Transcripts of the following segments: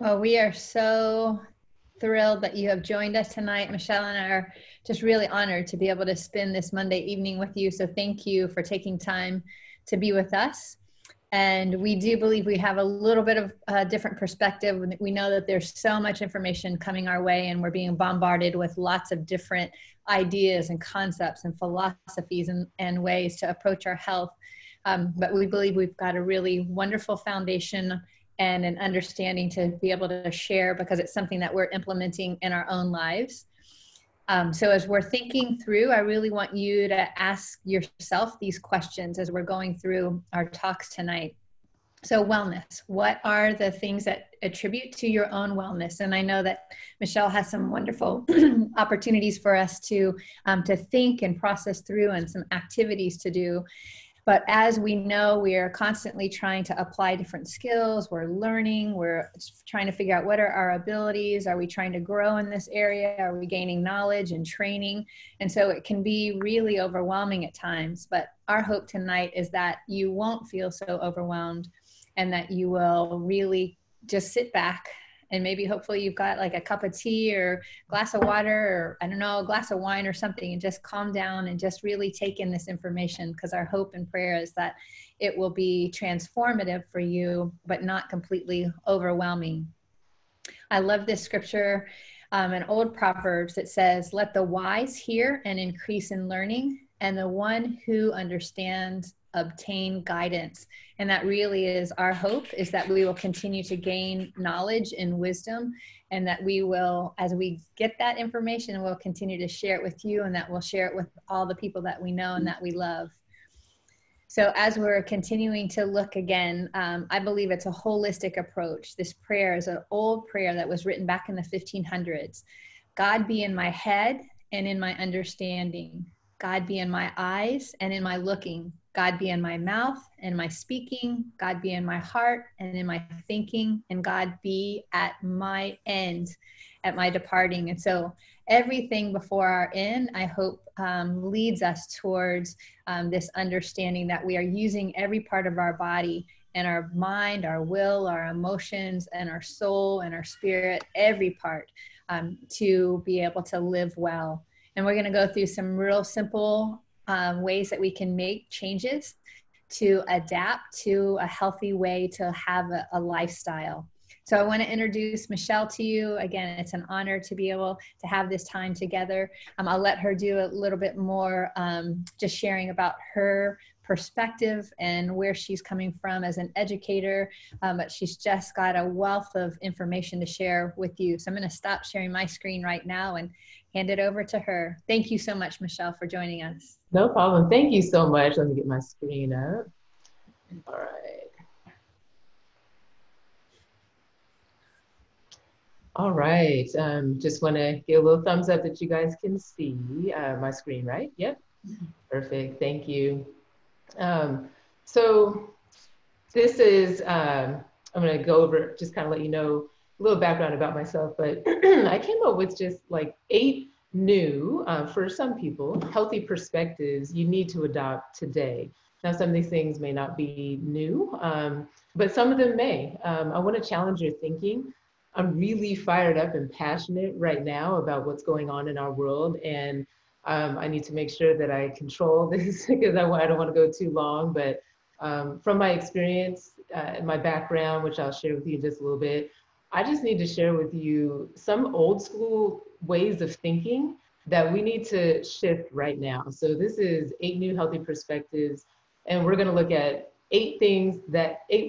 Well, we are so thrilled that you have joined us tonight. Michele and I are just really honored to be able to spend this Monday evening with you. So thank you for taking time to be with us. And we do believe we have a little bit of a different perspective. We know that there's so much information coming our way, and we're being bombarded with lots of different ideas and concepts and philosophies and ways to approach our health. But we believe we've got a really wonderful foundation and an understanding to be able to share, because it's something that we're implementing in our own lives. So as we're thinking through, I really want you to ask yourself these questions as we're going through our talks tonight. So wellness, what are the things that attribute to your own wellness? And I know that Michele has some wonderful opportunities for us to think and process through, and some activities to do. But as we know, we are constantly trying to apply different skills. We're learning. We're trying to figure out what are our abilities. Are we trying to grow in this area? Are we gaining knowledge and training? And so it can be really overwhelming at times. But our hope tonight is that you won't feel so overwhelmed, and that you will really just sit back, and maybe hopefully you've got like a cup of tea or a glass of water, or I don't know, a glass of wine or something, and just calm down and just really take in this information, because our hope and prayer is that it will be transformative for you, but not completely overwhelming. I love this scripture, an old Proverbs that says, "Let the wise hear and increase in learning, and the one who understands obtain guidance." And that really is our hope, is that we will continue to gain knowledge and wisdom, and that we will, as we get that information, we'll continue to share it with you, and that we'll share it with all the people that we know and that we love. So as we're continuing to look again, I believe it's a holistic approach. This prayer is an old prayer that was written back in the 1500s. God be in my head and in my understanding. God be in my eyes and in my looking. God be in my mouth and my speaking. God be in my heart and in my thinking. And God be at my end, at my departing. And so everything before our end, I hope, leads us towards this understanding that we are using every part of our body, and our mind, our will, our emotions, and our soul and our spirit, every part, to be able to live well. And we're going to go through some real simple ways that we can make changes to adapt to a healthy way to have a lifestyle. So I want to introduce Michele to you. Again, it's an honor to be able to have this time together. I'll let her do a little bit more, just sharing about her perspective and where she's coming from as an educator, but she's just got a wealth of information to share with you. So I'm going to stop sharing my screen right now and hand it over to her. Thank you so much, Michele, for joining us. No problem. Thank you so much. Let me get my screen up. All right. All right. Just want to give a little thumbs up that you guys can see my screen, right? Yep. Perfect. Thank you. So this is, I'm going to go over, just kind of let you know a little background about myself, but I came up with just like 8 new, for some people, healthy perspectives you need to adopt today. Now, some of these things may not be new, but some of them may. I want to challenge your thinking. I'm really fired up and passionate right now about what's going on in our world, and I need to make sure that I control this because I don't want to go too long, but from my experience and my background, which I'll share with you in just a little bit, I just need to share with you some old school ways of thinking that we need to shift right now. So this is 8 new healthy perspectives, and we're going to look at 8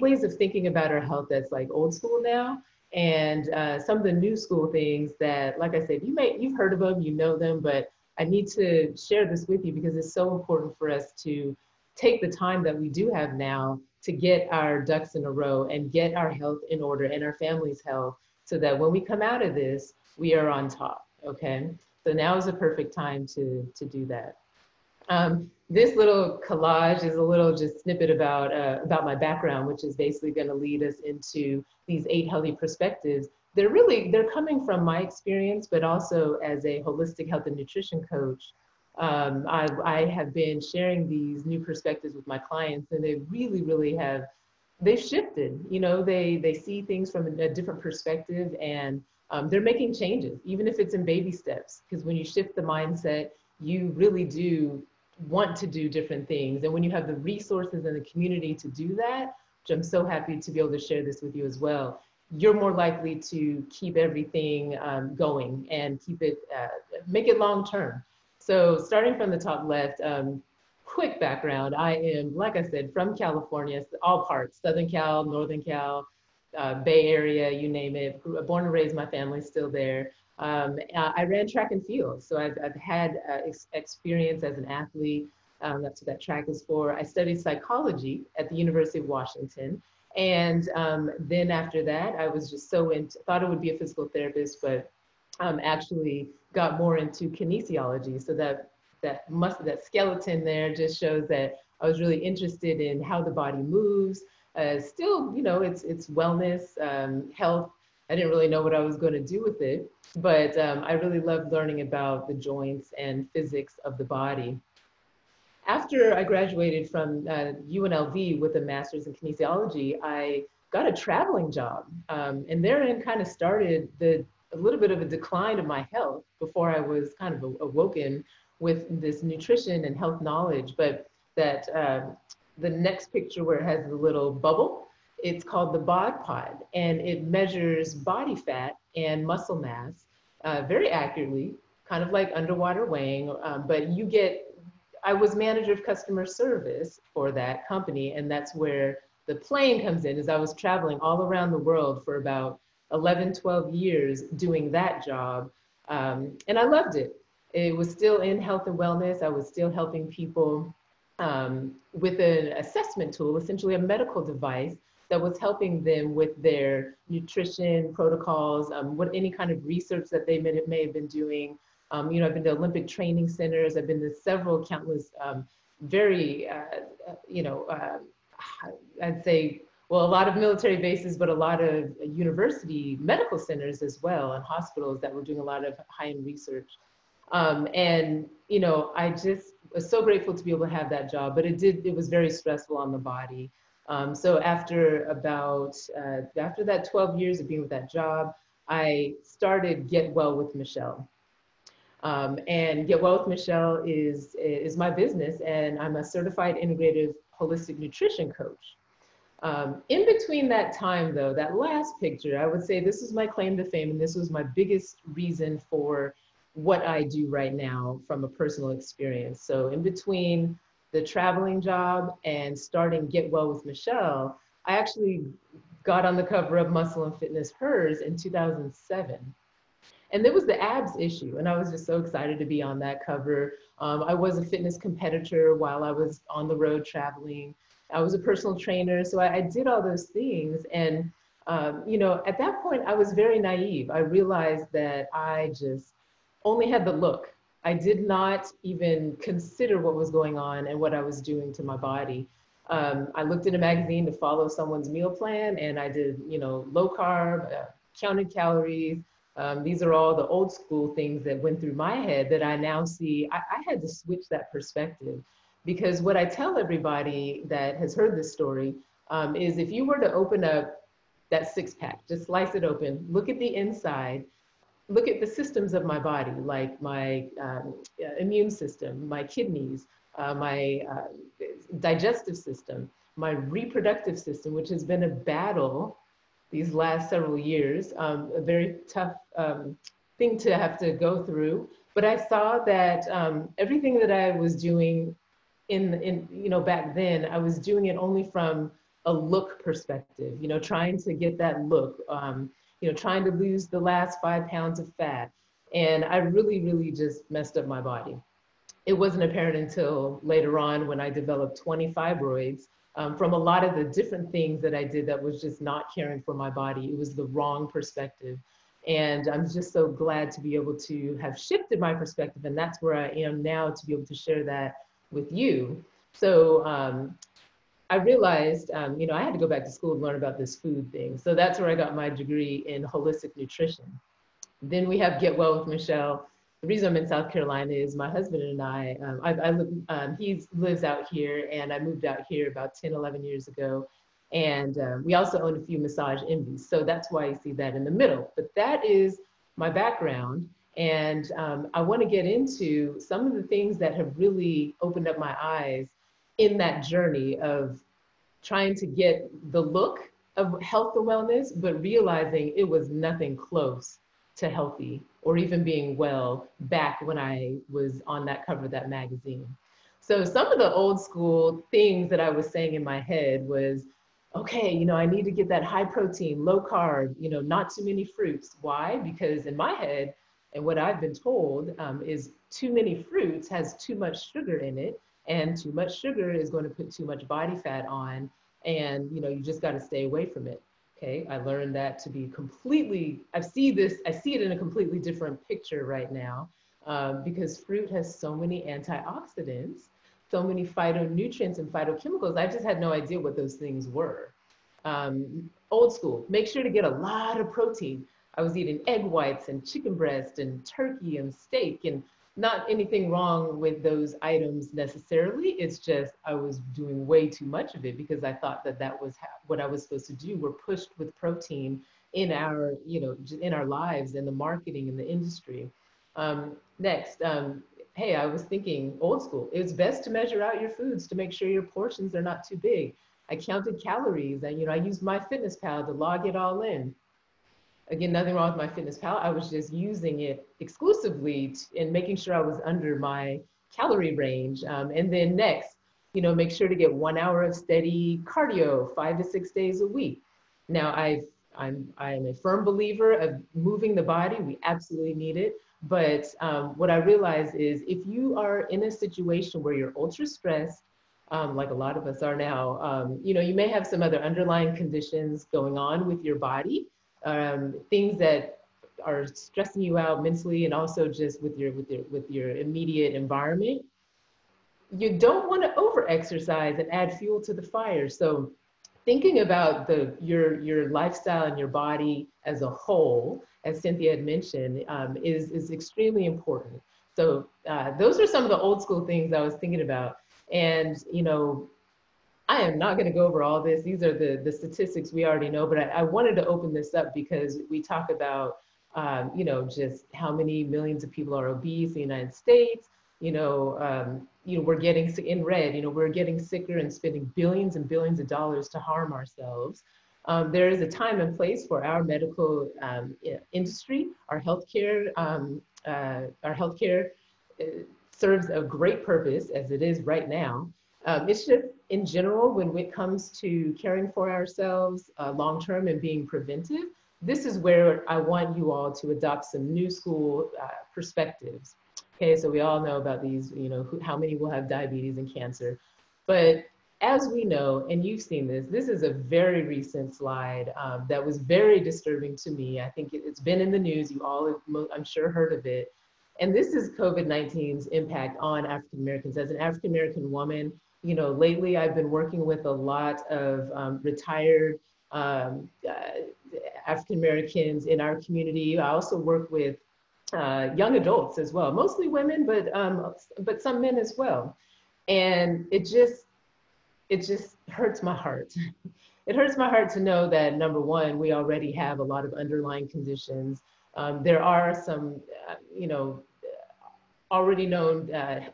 ways of thinking about our health that's like old school now, and some of the new school things that, like I said, you've heard of them, you know them, but I need to share this with you because it's so important for us to take the time that we do have now to get our ducks in a row and get our health in order and our family's health, so that when we come out of this, we are on top, okay? So now is the perfect time to do that. This little collage is a little just snippet about my background, which is basically gonna lead us into these 8 healthy perspectives. They're coming from my experience, but also as a holistic health and nutrition coach. I have been sharing these new perspectives with my clients, and they really, really have they've shifted. You know, they see things from a different perspective, and they're making changes, even if it's in baby steps. Because when you shift the mindset, you really do want to do different things. And when you have the resources and the community to do that, which I'm so happy to be able to share this with you as well, you're more likely to keep everything going and keep it, make it long term. So starting from the top left, quick background, I am, like I said, from California, all parts, Southern Cal, Northern Cal, Bay Area, you name it. Born and raised, my family's still there. I ran track and field, so I've had experience as an athlete. That's what that track is for. I studied psychology at the University of Washington. And then after that, I was just so into, thought it would be a physical therapist, but actually got more into kinesiology. So that skeleton there just shows that I was really interested in how the body moves. Still, you know, it's wellness, health. I didn't really know what I was going to do with it, but I really loved learning about the joints and physics of the body. After I graduated from UNLV with a master's in kinesiology, I got a traveling job, and therein kind of started a little bit of a decline of my health before I was kind of awoken with this nutrition and health knowledge. But that the next picture where it has the little bubble, it's called the bod pod, and it measures body fat and muscle mass very accurately, kind of like underwater weighing, but you get, I was manager of customer service for that company, and that's where the playing comes in, as I was traveling all around the world for about 11, 12 years doing that job. And I loved it. It was still in health and wellness. I was still helping people with an assessment tool, essentially a medical device that was helping them with their nutrition protocols, any kind of research that they may have been doing. You know, I've been to Olympic training centers. I've been to several countless, very, I'd say, well, a lot of military bases, but a lot of university medical centers as well, and hospitals that were doing a lot of high-end research. And, you know, I just was so grateful to be able to have that job, but it was very stressful on the body. So after that 12 years of being with that job, I started Get Well with Michele. And Get Well with Michele is my business, and I'm a certified integrative holistic nutrition coach. In between that time, though, that last picture, I would say this is my claim to fame, and this was my biggest reason for what I do right now from a personal experience. So in between the traveling job and starting Get Well with Michele, I actually got on the cover of Muscle and Fitness Hers in 2007. And there was the abs issue, and I was just so excited to be on that cover. I was a fitness competitor while I was on the road traveling. I was a personal trainer, so I did all those things. And, you know, at that point, I was very naive. I realized that I just only had the look. I did not even consider what was going on and what I was doing to my body. I looked in a magazine to follow someone's meal plan, and I did, you know, low carb, counted calories. These are all the old school things that went through my head that I now see. I had to switch that perspective, because what I tell everybody that has heard this story is if you were to open up that six pack, just slice it open, look at the inside, look at the systems of my body, like my immune system, my kidneys, my digestive system, my reproductive system, which has been a battle these last several years, a very tough thing to have to go through. But I saw that everything that I was doing you know, back then, I was doing it only from a look perspective, you know, trying to get that look, you know, trying to lose the last 5 pounds of fat. And I really, really just messed up my body. It wasn't apparent until later on when I developed 20 fibroids from a lot of the different things that I did that was just not caring for my body. It was the wrong perspective. And I'm just so glad to be able to have shifted my perspective. And that's where I am now, to be able to share that with you. So I realized, you know, I had to go back to school and learn about this food thing. So that's where I got my degree in holistic nutrition. Then we have Get Well with Michele. The reason I'm in South Carolina is my husband and I he lives out here, and I moved out here about 10, 11 years ago. And we also own a few massage envies. So that's why you see that in the middle. But that is my background. And I want to get into some of the things that have really opened up my eyes in that journey of trying to get the look of health and wellness, but realizing it was nothing close to healthy or even being well back when I was on that cover of that magazine. So some of the old school things that I was saying in my head was, okay, I need to get that high protein, low carb, not too many fruits. Why? Because in my head, and what I've been told is too many fruits has too much sugar in it, and too much sugar is going to put too much body fat on, and you just got to stay away from it. Okay, I learned that to be completely, I see it in a completely different picture right now, because fruit has so many antioxidants, so many phytonutrients and phytochemicals. I just had no idea what those things were. Old school, make sure to get a lot of protein. I was eating egg whites and chicken breast and turkey and steak, and not anything wrong with those items necessarily. It's just I was doing way too much of it because I thought that was what I was supposed to do. We're pushed with protein in our, in our lives, in the marketing, in the industry. Next, hey, I was thinking old school. It's best to measure out your foods to make sure your portions are not too big. I counted calories, and I used my MyFitnessPal to log it all in. Again, nothing wrong with MyFitnessPal. I was just using it exclusively and making sure I was under my calorie range. And then next, make sure to get 1 hour of steady cardio 5 to 6 days a week. Now, I'm a firm believer of moving the body. We absolutely need it. But what I realize is if you are in a situation where you're ultra stressed, like a lot of us are now, you may have some other underlying conditions going on with your body. Things that are stressing you out mentally and also just with your immediate environment. You don't want to over exercise and add fuel to the fire. So thinking about your lifestyle and your body as a whole, as Cynthia had mentioned, is extremely important. So those are some of the old school things I was thinking about. And I am not going to go over all this. These are the statistics we already know, but I wanted to open this up because we talk about, just how many millions of people are obese in the United States. We're getting sick in red, we're getting sicker and spending billions and billions of dollars to harm ourselves. There is a time and place for our medical industry. Our healthcare serves a great purpose as it is right now. It's just in general, when it comes to caring for ourselves long-term and being preventive, this is where I want you all to adopt some new school perspectives. Okay, so we all know about these, how many will have diabetes and cancer. But as we know, and you've seen this is a very recent slide that was very disturbing to me. I think it's been in the news. You all have, I'm sure, heard of it. And this is COVID-19's impact on African Americans. As an African American woman, lately I've been working with a lot of retired African Americans in our community. I also work with young adults as well, mostly women, but some men as well. And it just hurts my heart. It hurts my heart to know that, number one, we already have a lot of underlying conditions. There are some, already known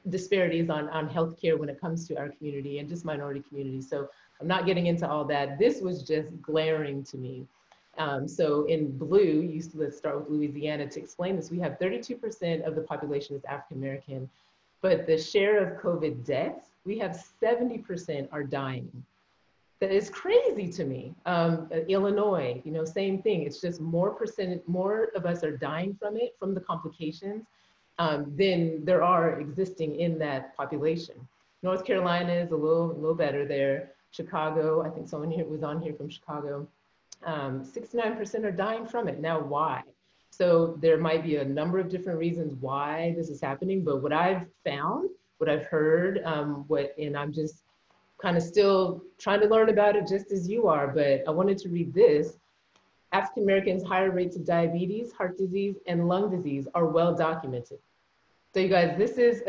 disparities on healthcare when it comes to our community and just minority communities. So I'm not getting into all that. This was just glaring to me. So in blue, let's start with Louisiana to explain this. We have 32% of the population is African American, but the share of COVID deaths, we have 70% are dying. That is crazy to me. Illinois, same thing. It's just more of us are dying from it, from the complications, than there are existing in that population. North Carolina is a little better there. Chicago, I think someone here was on here from Chicago. 69% are dying from it. Now, why? So there might be a number of different reasons why this is happening, but what I've found, what I've heard, and I'm just kind of still trying to learn about it just as you are, but I wanted to read this. African Americans' higher rates of diabetes, heart disease, and lung disease are well documented. So you guys, this is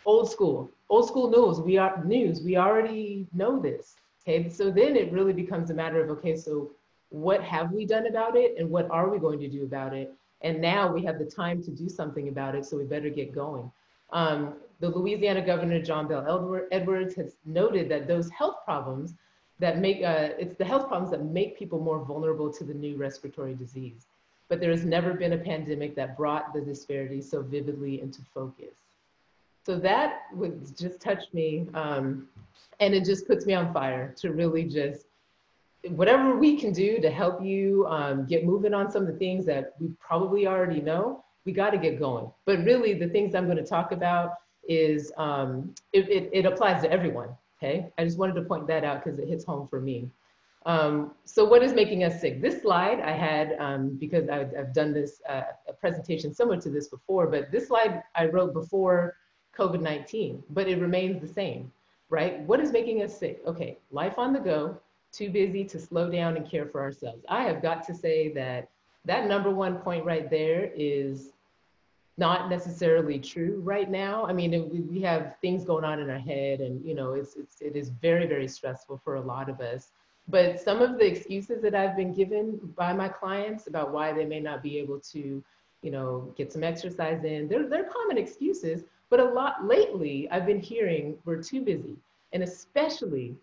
old school news. We already know this. Okay, so then it really becomes a matter of, okay, so what have we done about it and what are we going to do about it? And now we have the time to do something about it, so we better get going. The Louisiana Governor, John Bell Edwards, has noted that those health problems that make, it's the health problems that make people more vulnerable to the new respiratory disease. But there has never been a pandemic that brought the disparity so vividly into focus. So that would just touch me. And it just puts me on fire to really just, whatever we can do to help you get moving on some of the things that we probably already know, we got to get going. But really the things I'm going to talk about is, it applies to everyone, okay? I just wanted to point that out because it hits home for me. So what is making us sick? This slide I had, because I've done this, a presentation similar to this before, but this slide I wrote before COVID-19, but it remains the same, right? What is making us sick? Okay, life on the go, too busy to slow down and care for ourselves. I have got to say that that number one point right there is not necessarily true right now. I mean, we have things going on in our head, and you know, it is very, very stressful for a lot of us. But some of the excuses that I've been given by my clients about why they may not be able to, you know, get some exercise in, they're common excuses. But a lot lately, I've been hearing we're too busy, and especially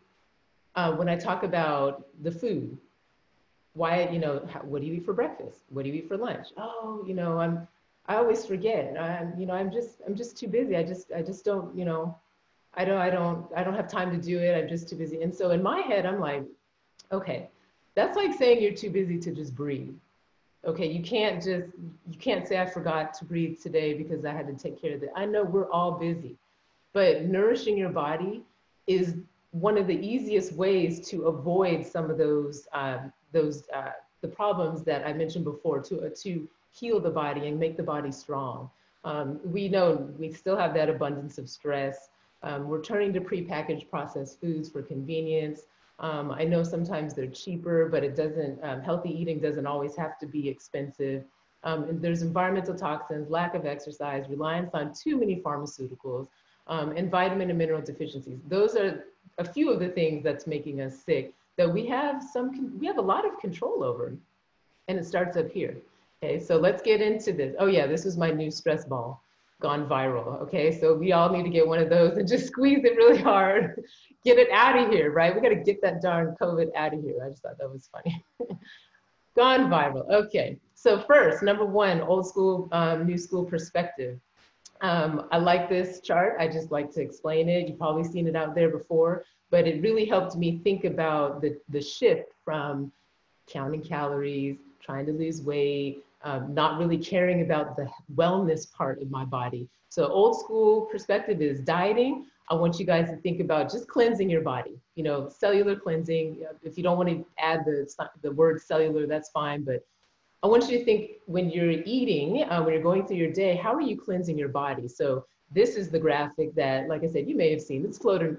when I talk about the food. Why, you know, what do you eat for breakfast? What do you eat for lunch? Oh, you know, I always forget. You know, I'm just too busy. I just don't, you know, I don't have time to do it. I'm just too busy. And so in my head, I'm like, okay, that's like saying you're too busy to just breathe. Okay, you can't say I forgot to breathe today because I had to take care of it. I know we're all busy, but nourishing your body is one of the easiest ways to avoid some of those the problems that I mentioned before, to heal the body and make the body strong. We know we still have that abundance of stress. We're turning to prepackaged processed foods for convenience. I know sometimes they're cheaper, but it doesn't, healthy eating doesn't always have to be expensive. And there's environmental toxins, lack of exercise, reliance on too many pharmaceuticals, and vitamin and mineral deficiencies. Those are a few of the things that's making us sick that we have a lot of control over. And it starts up here. Okay, so let's get into this. Oh yeah, this is my new stress ball gone viral. Okay, so we all need to get one of those and just squeeze it really hard. Get it out of here, right? We got to get that darn COVID out of here. I just thought that was funny. Gone viral. Okay, so first, number one, old school, new school perspective. I like this chart. I just like to explain it. You've probably seen it out there before, but it really helped me think about the shift from counting calories, trying to lose weight, not really caring about the wellness part of my body. So old school perspective is dieting. I want you guys to think about just cleansing your body, you know, cellular cleansing. If you don't want to add the word cellular, that's fine. But I want you to think when you're eating, when you're going through your day, how are you cleansing your body? So this is the graphic that, like I said, you may have seen. It's floated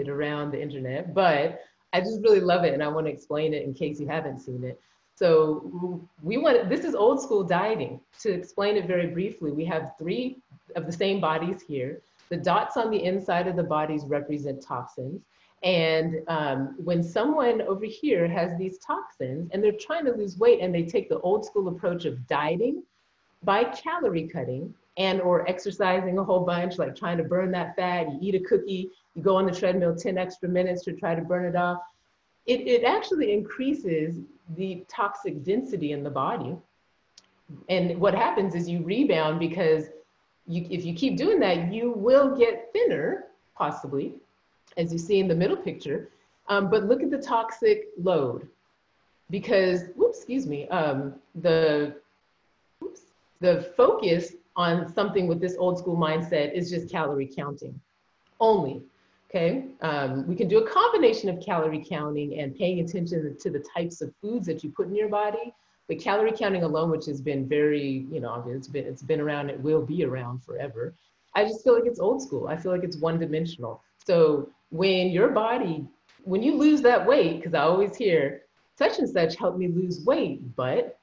around the internet, but I just really love it, and I want to explain it in case you haven't seen it. So this is old school dieting. To explain it very briefly, we have 3 of the same bodies here. The dots on the inside of the bodies represent toxins. And when someone over here has these toxins and they're trying to lose weight and they take the old school approach of dieting by calorie cutting and or exercising a whole bunch, like trying to burn that fat, you eat a cookie, you go on the treadmill 10 extra minutes to try to burn it off, it actually increases the toxic density in the body. And what happens is you rebound because if you keep doing that, you will get thinner, possibly, as you see in the middle picture. But look at the toxic load because, the focus on something with this old school mindset is just calorie counting only. Okay, we can do a combination of calorie counting and paying attention to the types of foods that you put in your body. But calorie counting alone, which has been very, you know, it's been around, it will be around forever. I just feel like it's old school. I feel like it's one-dimensional. So when you lose that weight, because I always hear such and such helped me lose weight, but,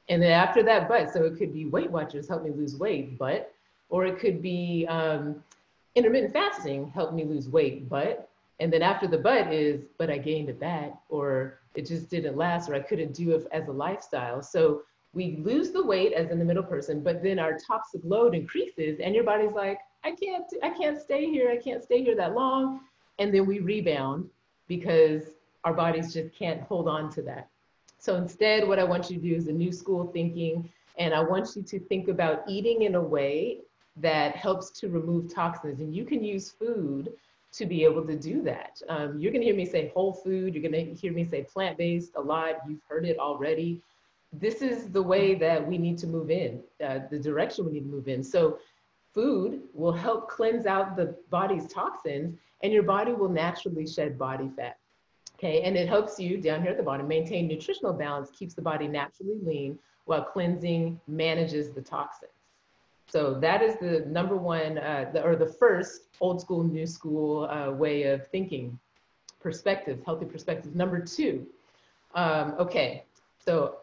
and then after that, but, so it could be Weight Watchers helped me lose weight, but, or it could be intermittent fasting helped me lose weight, but, And then after the but is, but I gained it back, or it just didn't last, or I couldn't do it as a lifestyle. So we lose the weight as in the middle person, but then our toxic load increases and your body's like, I can't stay here. I can't stay here that long. And then we rebound because our bodies just can't hold on to that. So instead, what I want you to do is a new school thinking, and I want you to think about eating in a way that helps to remove toxins. And you can use food to be able to do that. You're gonna hear me say whole food, you're gonna hear me say plant-based a lot, you've heard it already. This is the way that we need to move in, the direction we need to move in. So food will help cleanse out the body's toxins, and your body will naturally shed body fat. Okay, and it helps you down here at the bottom maintain nutritional balance, keeps the body naturally lean while cleansing manages the toxins. So that is the number one, the first old school, new school way of thinking, perspective, healthy perspective. Number two, okay, so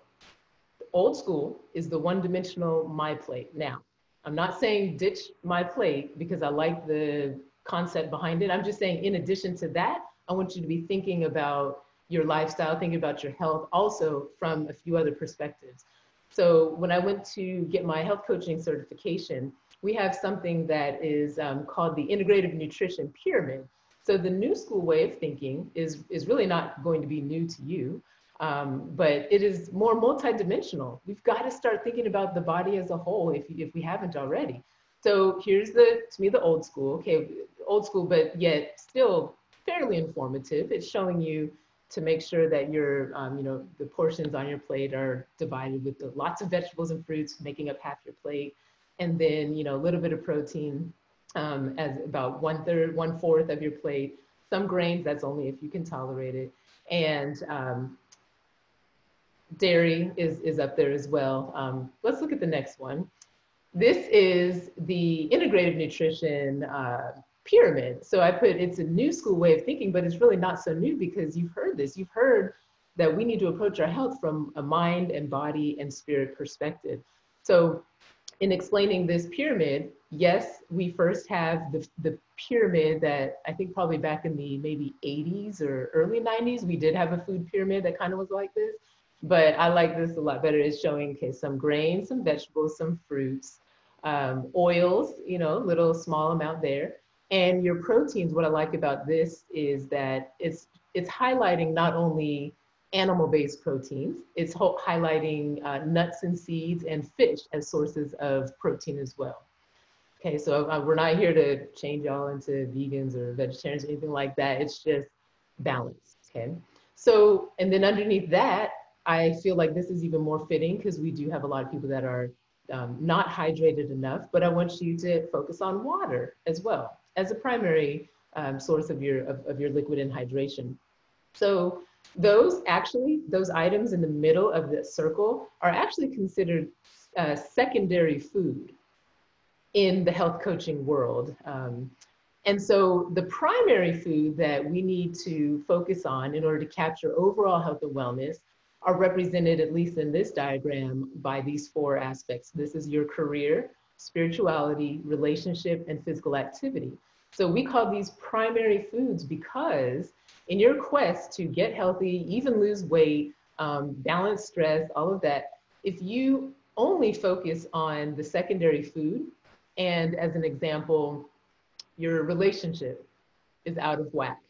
old school is the one-dimensional my plate. Now, I'm not saying ditch my plate because I like the concept behind it. I'm just saying in addition to that, I want you to be thinking about your lifestyle, thinking about your health, also from a few other perspectives. So when I went to get my health coaching certification, we have something that is called the integrative nutrition pyramid. So the new school way of thinking is really not going to be new to you, but it is more multidimensional. We've got to start thinking about the body as a whole if we haven't already. So here's to me, the old school, okay, old school, but yet still fairly informative. It's showing you to make sure that your, the portions on your plate are divided with lots of vegetables and fruits making up half your plate. And then, a little bit of protein as about 1/3, 1/4 of your plate. Some grains, that's only if you can tolerate it. And dairy is up there as well. Let's look at the next one. This is the integrative nutrition pyramid. So I put, it's a new school way of thinking, but it's really not so new because you've heard this. You've heard that we need to approach our health from a mind and body and spirit perspective. So in explaining this pyramid, yes, we first have the pyramid that I think probably back in the maybe 80s or early 90s, we did have a food pyramid that kind of was like this. But I like this a lot better. It's showing, okay, some grains, some vegetables, some fruits, oils, little small amount there. And your proteins, what I like about this is that it's highlighting not only animal-based proteins, it's highlighting nuts and seeds and fish as sources of protein as well. Okay, so we're not here to change y'all into vegans or vegetarians or anything like that. It's just balance, okay? So, and then underneath that, I feel like this is even more fitting because we do have a lot of people that are not hydrated enough, but I want you to focus on water as well as a primary source of your liquid and hydration. So those items in the middle of the circle are actually considered secondary food in the health coaching world. And so the primary food that we need to focus on in order to capture overall health and wellness are represented, at least in this diagram, by these 4 aspects. This is your career, spirituality, relationship, and physical activity. So we call these primary foods because in your quest to get healthy, even lose weight, balance stress, all of that, if you only focus on the secondary food, and as an example, your relationship is out of whack,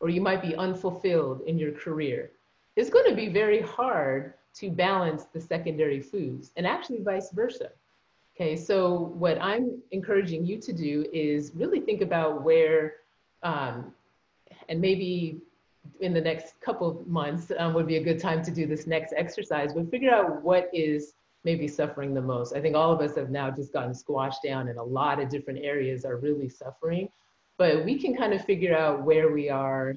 or you might be unfulfilled in your career, it's going to be very hard to balance the secondary foods, and actually vice versa. Okay, so what I'm encouraging you to do is really think about where, and maybe in the next couple of months would be a good time to do this next exercise, but figure out what is maybe suffering the most. I think all of us have now just gotten squashed down and a lot of different areas are really suffering, but we can kind of figure out where we are,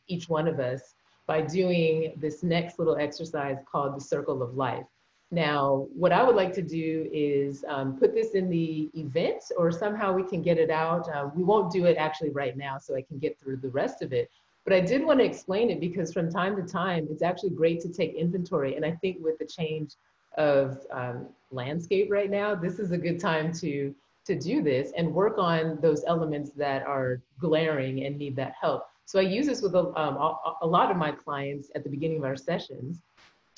each one of us, by doing this next little exercise called the circle of life. Now, what I would like to do is put this in the event, or somehow we can get it out. We won't do it actually right now so I can get through the rest of it. But I did want to explain it because from time to time, it's actually great to take inventory. And I think with the change of landscape right now, this is a good time to to do this and work on those elements that are glaring and need that help. So I use this with a lot of my clients at the beginning of our sessions.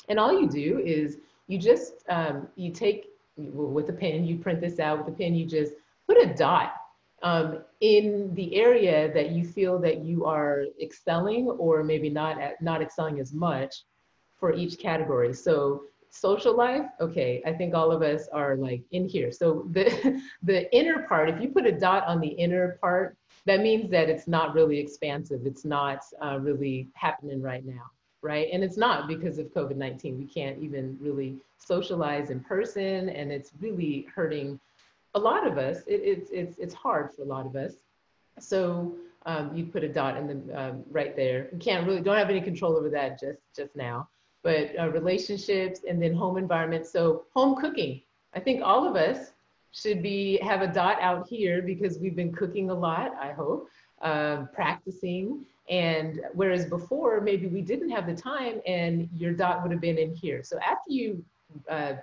And all you do is you just, you take with a pen, you print this out with a pen, you just put a dot in the area that you feel that you are excelling or maybe not excelling as much for each category. So social life, okay, I think all of us are like in here. So the inner part, if you put a dot on the inner part, that means that it's not really expansive. It's not really happening right now, right? And it's not because of COVID-19. We can't even really socialize in person, and it's really hurting a lot of us. It's hard for a lot of us. So you put a dot in the right there. You don't have any control over that just now. But relationships and then home environment. So home cooking. I think all of us should have a dot out here because we've been cooking a lot, I hope, practicing. And whereas before, maybe we didn't have the time and your dot would have been in here. So after you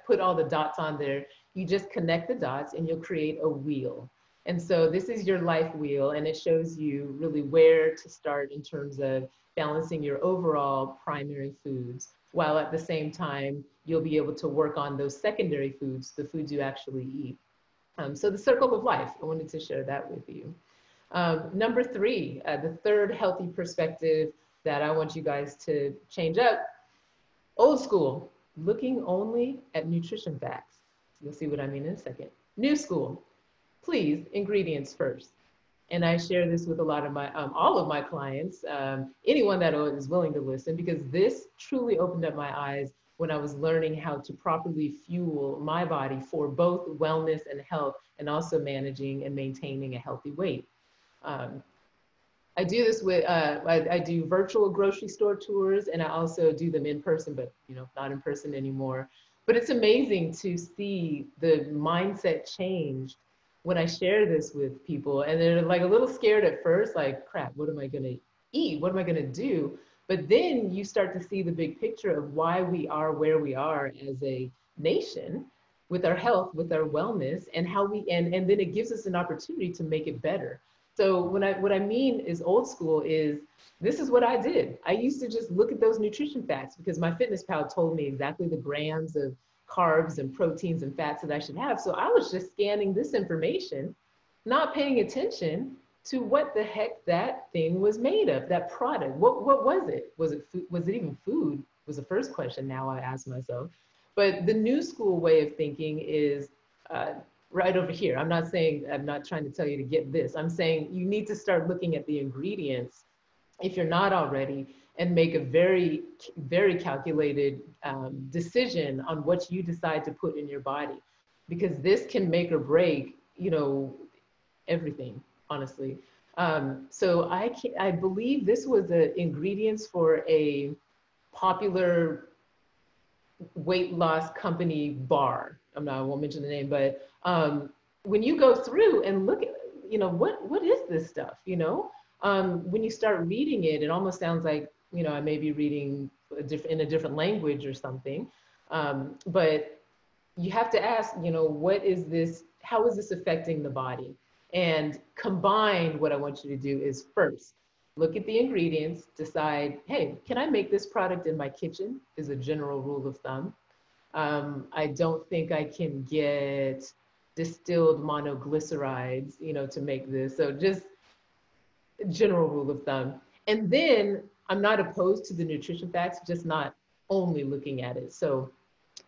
put all the dots on there, you just connect the dots and you'll create a wheel. And so this is your life wheel, and it shows you really where to start in terms of balancing your overall primary foods, while at the same time, you'll be able to work on those secondary foods, the foods you actually eat. So the circle of life, I wanted to share that with you. Number 3, the third healthy perspective that I want you guys to change up, old school, looking only at nutrition facts. You'll see what I mean in a second. New school, please, ingredients first. And I share this with a lot of my, all of my clients, anyone that is willing to listen, because this truly opened up my eyes when I was learning how to properly fuel my body for both wellness and health, and also managing and maintaining a healthy weight. I do this with, I do virtual grocery store tours, and I also do them in person, but not in person anymore. But it's amazing to see the mindset change when I share this with people, and they're like a little scared at first, like, crap, what am I gonna eat? What am I gonna do? But then you start to see the big picture of why we are where we are as a nation with our health, with our wellness, and how and then it gives us an opportunity to make it better. So what I mean is old school is, this is what I did. I used to just look at those nutrition facts because my fitness pal told me exactly the grams of carbs and proteins and fats that I should have. So I was just scanning this information, not paying attention to what the heck that thing was made of, that product. What was it? Was it food? Was it even food? Was the first question now I ask myself. But the new school way of thinking is right over here. I'm not trying to tell you to get this. I'm saying you need to start looking at the ingredients, if you're not already, and make a very, very calculated decision on what you decide to put in your body, because this can make or break, everything, honestly. So I believe this was the ingredients for a popular weight loss company bar. I won't mention the name, but when you go through and look at, what is this stuff, when you start reading it, it almost sounds like, I may be reading in a different language or something. But you have to ask, what is this? How is this affecting the body? And combine, what I want you to do is first, look at the ingredients, decide, hey, can I make this product in my kitchen? Is a general rule of thumb. I don't think I can get distilled monoglycerides, to make this. So just general rule of thumb. And then I'm not opposed to the nutrition facts, just not only looking at it. So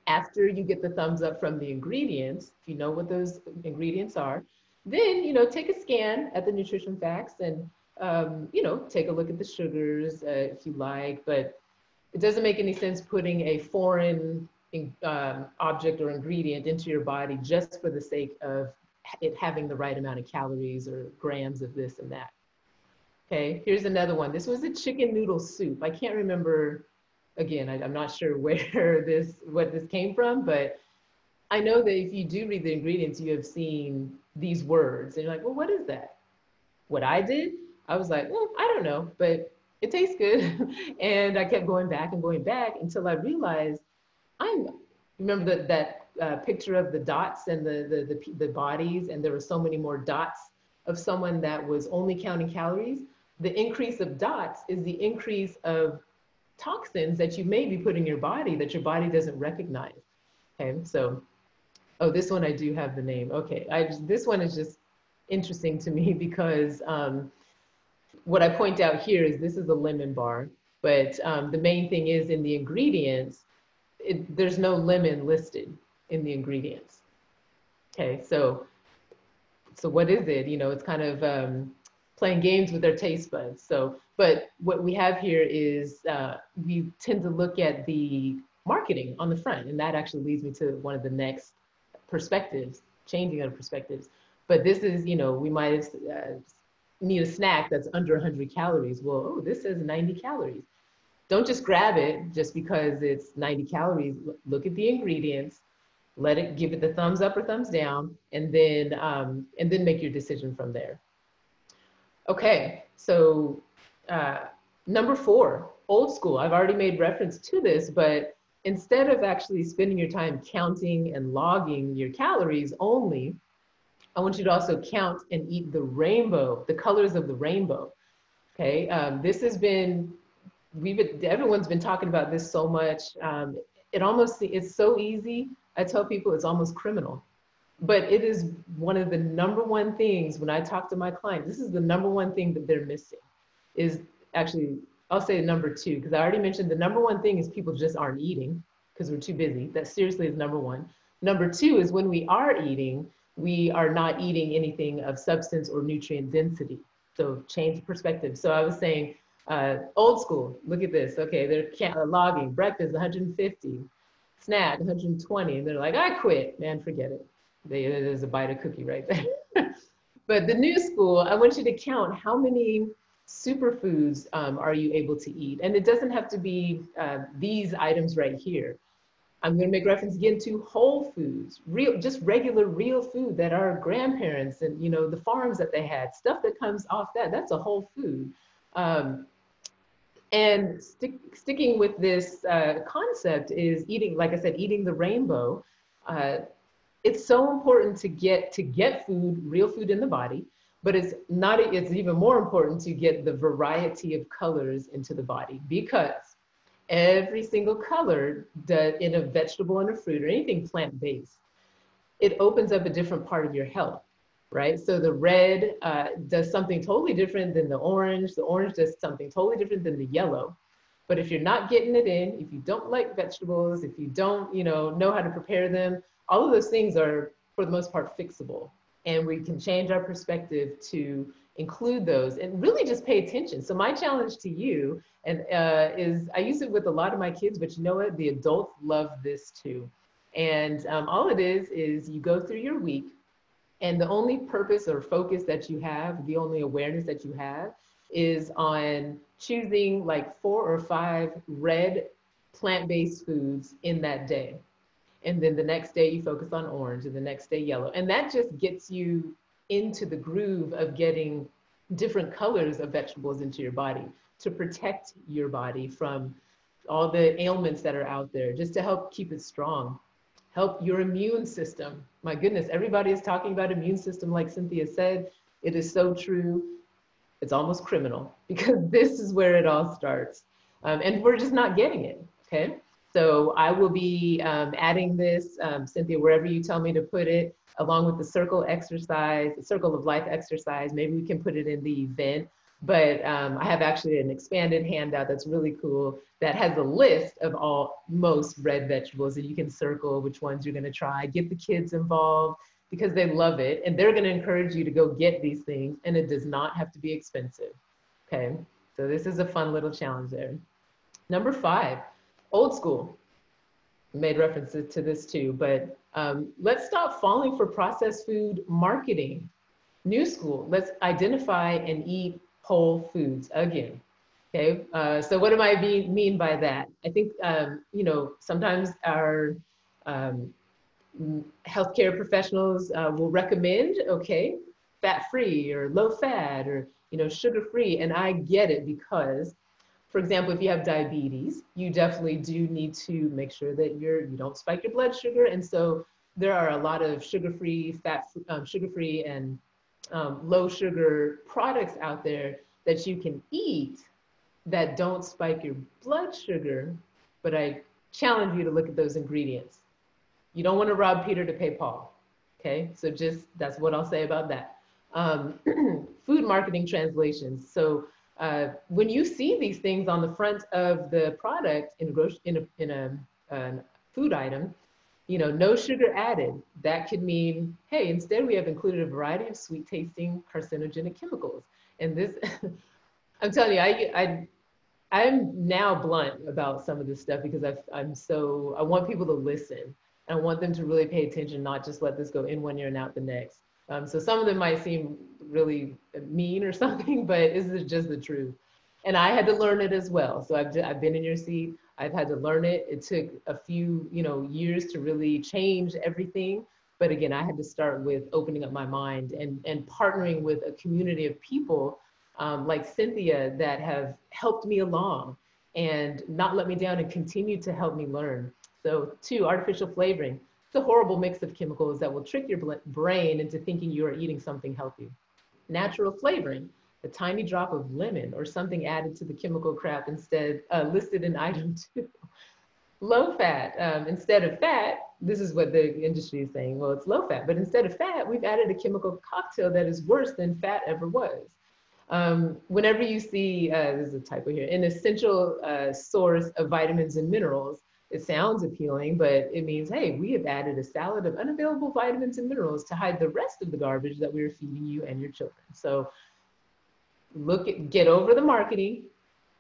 after you get the thumbs up from the ingredients, if you know what those ingredients are, then, take a scan at the nutrition facts and, take a look at the sugars if you like, but it doesn't make any sense putting a foreign object or ingredient into your body just for the sake of it having the right amount of calories or grams of this and that. Okay, here's another one. This was a chicken noodle soup. I can't remember, again, I'm not sure what this came from, but I know that if you do read the ingredients, you have seen these words. And you're like, well, what is that? What I did, I was like, well, I don't know, but it tastes good. And I kept going back and going back until I realized remember that picture of the dots and the bodies, and there were so many more dots of someone that was only counting calories, the increase of dots is the increase of toxins that you may be putting in your body that your body doesn't recognize. Okay, so, oh, this one I do have the name. Okay, this one is just interesting to me because what I point out here is this is a lemon bar, but the main thing is in the ingredients, there's no lemon listed in the ingredients. Okay, so what is it? You know, it's kind of playing games with their taste buds. So, but what we have here is we tend to look at the marketing on the front, and that actually leads me to one of the next perspectives, changing of perspectives. But this is, you know, we might need a snack that's under 100 calories. Well, oh, this says 90 calories. Don't just grab it just because it's 90 calories. Look at the ingredients, let it, give it the thumbs up or thumbs down, and then make your decision from there. Okay, so number 4, old school. I've already made reference to this, but instead of actually spending your time counting and logging your calories only, I want you to also count and eat the rainbow, the colors of the rainbow. Okay, this has been, everyone's been talking about this so much. It's so easy. I tell people it's almost criminal. But it is one of the number one things when I talk to my clients, this is the number one thing that they're missing is actually, I'll say number 2, because I already mentioned the number one thing is people just aren't eating because we're too busy. That seriously is number 1. Number 2 is when we are eating, we are not eating anything of substance or nutrient density. So change the perspective. So I was saying, old school, look at this. Okay, they're logging, breakfast 150, snack 120, and they're like, I quit, man, forget it. There's a bite of cookie right there. But the new school, I want you to count how many superfoods are you able to eat. And it doesn't have to be these items right here. I'm going to make reference again to whole foods, just regular real food that our grandparents and, you know, the farms that they had, stuff that comes off that, that's a whole food. And sticking with this concept is eating, like I said, eating the rainbow. It's so important to get food, real food in the body, but it's even more important to get the variety of colors into the body, because every single color in a vegetable and a fruit or anything plant-based, it opens up a different part of your health, right? So the red does something totally different than the orange does something totally different than the yellow. But if you're not getting it in, if you don't like vegetables, if you don't, you know how to prepare them, all of those things are, for the most part, fixable. And we can change our perspective to include those and really just pay attention. So my challenge to you is, I use it with a lot of my kids, but you know what? The adults love this too. And all it is you go through your week, and the only purpose or focus that you have, the only awareness that you have, is on choosing like 4 or 5 red plant-based foods in that day. And then the next day you focus on orange, and the next day yellow. And that just gets you into the groove of getting different colors of vegetables into your body to protect your body from all the ailments that are out there, just to help keep it strong, help your immune system. My goodness, everybody is talking about immune system, like Cynthia said. It is so true. It's almost criminal, because this is where it all starts. And we're just not getting it, okay? So I will be adding this, Cynthia, wherever you tell me to put it, along with the circle exercise, the circle of life exercise. Maybe we can put it in the event. But I have actually an expanded handout that's really cool that has a list of most red vegetables, and you can circle which ones you're going to try. Get the kids involved because they love it, and they're going to encourage you to go get these things, and it does not have to be expensive. Okay, so this is a fun little challenge there. Number 5. Old school. Made references to this too, but let's stop falling for processed food marketing. New school, let's identify and eat whole foods again. Okay, so what do I mean by that? I think, sometimes our healthcare professionals will recommend, okay, fat-free or low-fat or, sugar-free, and I get it, because For example, if you have diabetes, you definitely do need to make sure that you don't spike your blood sugar. And so there are a lot of sugar-free, sugar-free and low sugar products out there that you can eat that don't spike your blood sugar, but I challenge you to look at those ingredients. You don't want to rob Peter to pay Paul. Okay, so just that's what I'll say about that. Um, Food marketing translations. So when you see these things on the front of the product in a food item, you know, no sugar added. That could mean, hey, instead we have included a variety of sweet tasting carcinogenic chemicals. And this, I'm telling you, I'm now blunt about some of this stuff because I want people to listen. I want them to really pay attention, not just let this go in one ear and out the next. So some of them might seem really mean or something, but this is just the truth. And I had to learn it as well. So I've been in your seat. I've had to learn it. It took a few, years to really change everything. But again, I had to start with opening up my mind and partnering with a community of people like Cynthia that have helped me along and not let me down and continue to help me learn. So 2, artificial flavoring. It's a horrible mix of chemicals that will trick your brain into thinking you are eating something healthy. Natural flavoring, a tiny drop of lemon or something added to the chemical crap instead listed in item 2. Low fat, instead of fat, this is what the industry is saying, well, it's low fat, but instead of fat, we've added a chemical cocktail that is worse than fat ever was. Whenever you see, there's a typo here, an essential source of vitamins and minerals, it sounds appealing, but it means, hey, we have added a salad of unavailable vitamins and minerals to hide the rest of the garbage that we are feeding you and your children. So get over the marketing,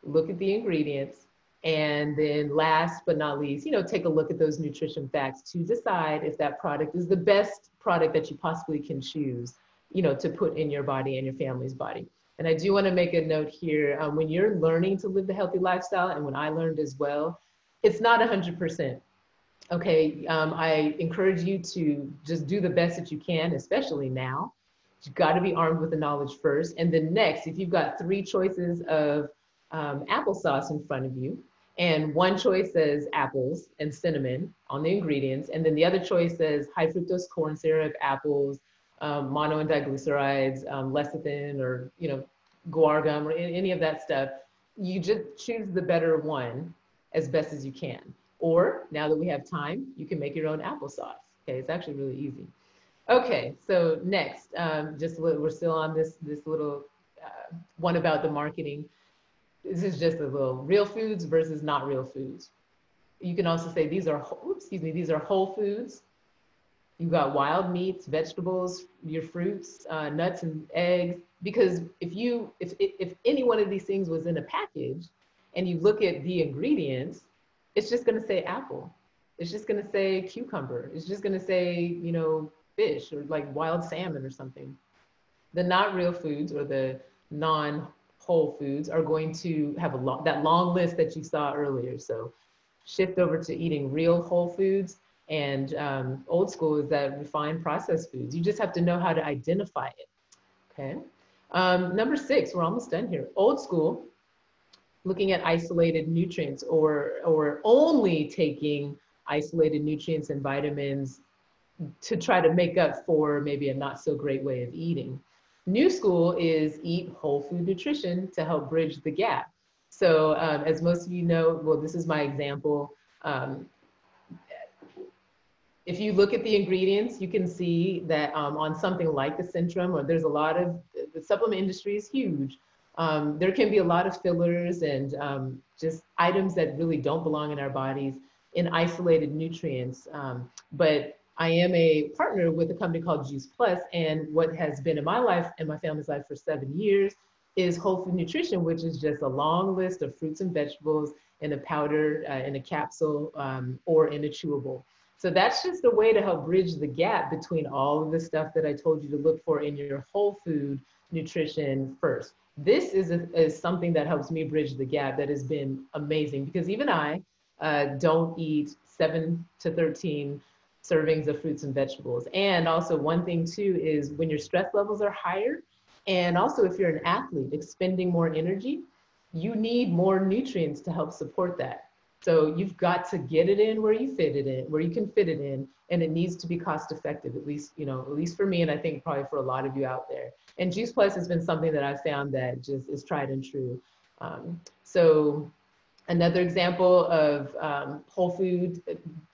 look at the ingredients, and then last but not least, take a look at those nutrition facts to decide if that product is the best product that you possibly can choose, to put in your body and your family's body. And I do want to make a note here, when you're learning to live the healthy lifestyle, and when I learned as well, it's not 100%. Okay, I encourage you to just do the best that you can, especially now. You've got to be armed with the knowledge first. And then next, if you've got 3 choices of applesauce in front of you, and one choice says apples and cinnamon on the ingredients, and then the other choice says high fructose corn syrup, apples, mono and diglycerides, lecithin, or guar gum, or any of that stuff, you just choose the better one as best as you can. Or now that we have time, you can make your own applesauce. Okay, it's actually really easy. Okay, so next, we're still on this little one about the marketing. This is just a little real foods versus not real foods. You can also say these are whole foods. You've got wild meats, vegetables, your fruits, nuts and eggs. Because if any one of these things was in a package and you look at the ingredients, it's just going to say apple. It's just going to say cucumber. It's just going to say, fish or like wild salmon or something. The not real foods or the non-whole foods are going to have that long list that you saw earlier. So shift over to eating real whole foods. And old school is that refined processed foods. You just have to know how to identify it. Okay. Number 6, we're almost done here. Old school, looking at isolated nutrients or only taking isolated nutrients and vitamins to try to make up for maybe a not so great way of eating. New school is eat whole food nutrition to help bridge the gap. So as most of you know, well, this is my example. If you look at the ingredients, you can see that on something like the Centrum, or there's a lot of, the supplement industry is huge. There can be a lot of fillers and just items that really don't belong in our bodies in isolated nutrients. But I am a partner with a company called Juice Plus, and what has been in my life and my family's life for 7 years is whole food nutrition, which is just a long list of fruits and vegetables in a powder, in a capsule, or in a chewable. So that's just a way to help bridge the gap between all of the stuff that I told you to look for in your whole food nutrition first. This is something that helps me bridge the gap that has been amazing, because even I don't eat 7 to 13 servings of fruits and vegetables. And also one thing too is when your stress levels are higher, and also if you're an athlete expending more energy, you need more nutrients to help support that. So you've got to get it in where you fit it in, where you can fit it in, and it needs to be cost effective, at least, at least for me, and I think probably for a lot of you out there. And Juice Plus has been something that I've found that just is tried and true. So another example of whole food,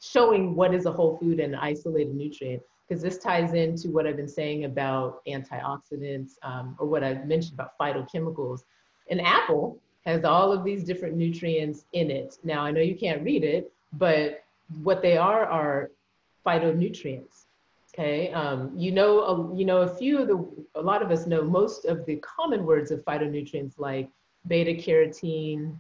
showing what is a whole food and an isolated nutrient, because this ties into what I've been saying about antioxidants, or what I've mentioned about phytochemicals. An apple has all of these different nutrients in it. Now, I know you can't read it, but what they are phytonutrients. Okay, a lot of us know most of the common words of phytonutrients, like beta carotene,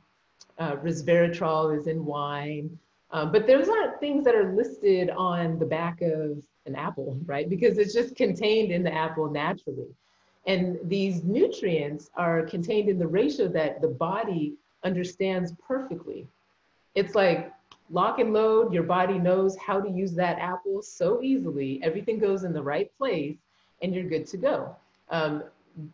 resveratrol is in wine, but those aren't things that are listed on the back of an apple, right? Because it's just contained in the apple naturally. And these nutrients are contained in the ratio that the body understands perfectly. It's like lock and load, your body knows how to use that apple so easily, everything goes in the right place, and you're good to go.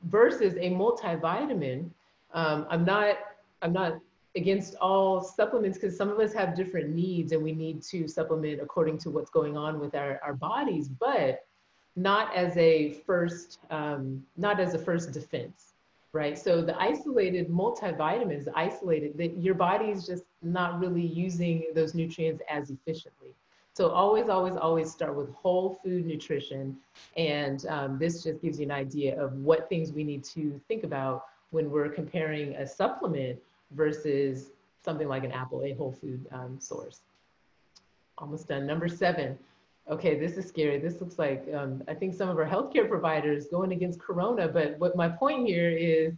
Versus a multivitamin, I'm not against all supplements, because some of us have different needs and we need to supplement according to what's going on with our bodies, but not as a first defense, right? So the isolated multivitamins, that your body is just not really using those nutrients as efficiently. So always, always, always start with whole food nutrition. And this just gives you an idea of what things we need to think about when we're comparing a supplement versus something like an apple, a whole food source. Almost done. Number 7. Okay, this is scary. This looks like, I think some of our healthcare providers going against Corona, but what my point here is,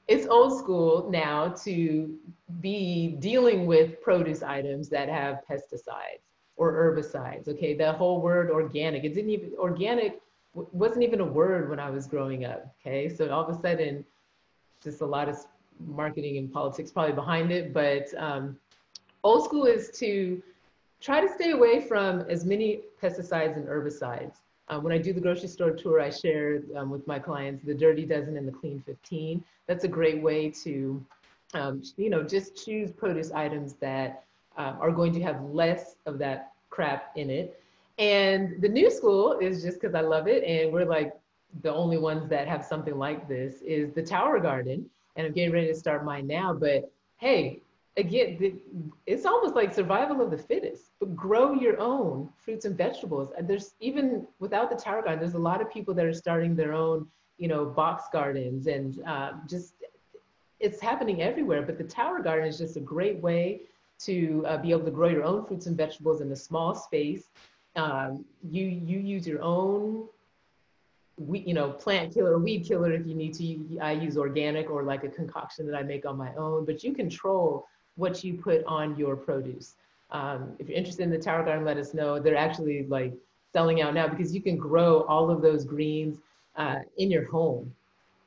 it's old school now to be dealing with produce items that have pesticides or herbicides. Okay, that whole word organic, organic wasn't even a word when I was growing up. Okay, so all of a sudden, just a lot of marketing and politics probably behind it, but old school is to try to stay away from as many pesticides and herbicides. When I do the grocery store tour, I share with my clients the Dirty Dozen and the Clean 15. That's a great way to, just choose produce items that are going to have less of that crap in it. And the new school is, just because I love it, and we're like the only ones that have something like this, is the Tower Garden. And I'm getting ready to start mine now, but hey, again, it's almost like survival of the fittest, but grow your own fruits and vegetables. And there's, even without the Tower Garden, there's a lot of people that are starting their own, box gardens, and just, it's happening everywhere. But the Tower Garden is just a great way to be able to grow your own fruits and vegetables in a small space. You use your own plant killer or weed killer if you need to. I use organic, or like a concoction that I make on my own, but you control what you put on your produce. If you're interested in the Tower Garden, let us know. They're actually like selling out now, because you can grow all of those greens in your home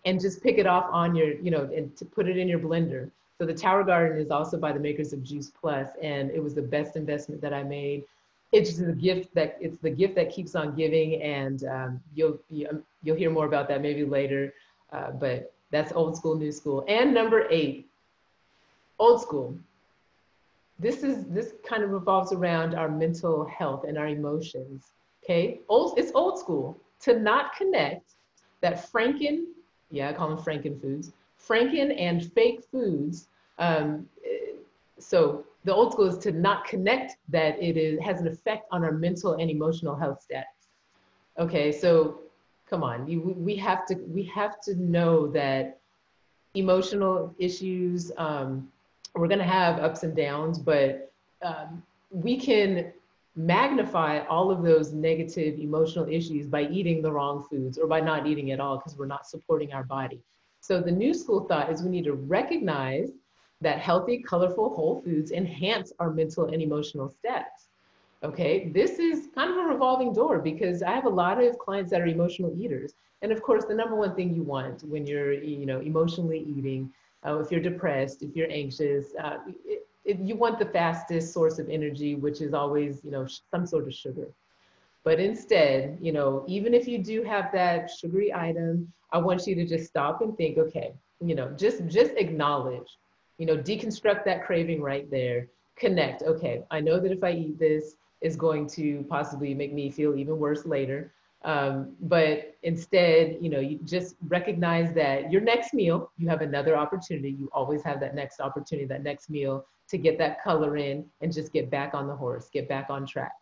and just pick it off on your, and to put it in your blender. So the Tower Garden is also by the makers of Juice Plus, and it was the best investment that I made. It's just the gift that keeps on giving, and you'll hear more about that maybe later. But that's old school, new school. And number 8, old school. This kind of revolves around our mental health and our emotions. Okay, it's old school to not connect that Franken, I call them Franken foods, Franken and fake foods. So the old school is to not connect that it has an effect on our mental and emotional health status. Okay, so come on, we have to know that emotional issues, we're going to have ups and downs, but we can magnify all of those negative emotional issues by eating the wrong foods, or by not eating at all, because we're not supporting our body. So the new school thought is we need to recognize that healthy, colorful whole foods enhance our mental and emotional status. Okay, this is kind of a revolving door, because I have a lot of clients that are emotional eaters. And of course, the number one thing you want when you're, emotionally eating, if you're depressed, if you're anxious, you want the fastest source of energy, which is always, some sort of sugar. But instead, even if you do have that sugary item, I want you to just stop and think, okay, just acknowledge deconstruct that craving right there, connect. Okay, I know that if I eat this, it's going to possibly make me feel even worse later. But instead, you just recognize that your next meal, you have another opportunity. You always have that next opportunity, that next meal to get that color in and just get back on the horse, get back on track.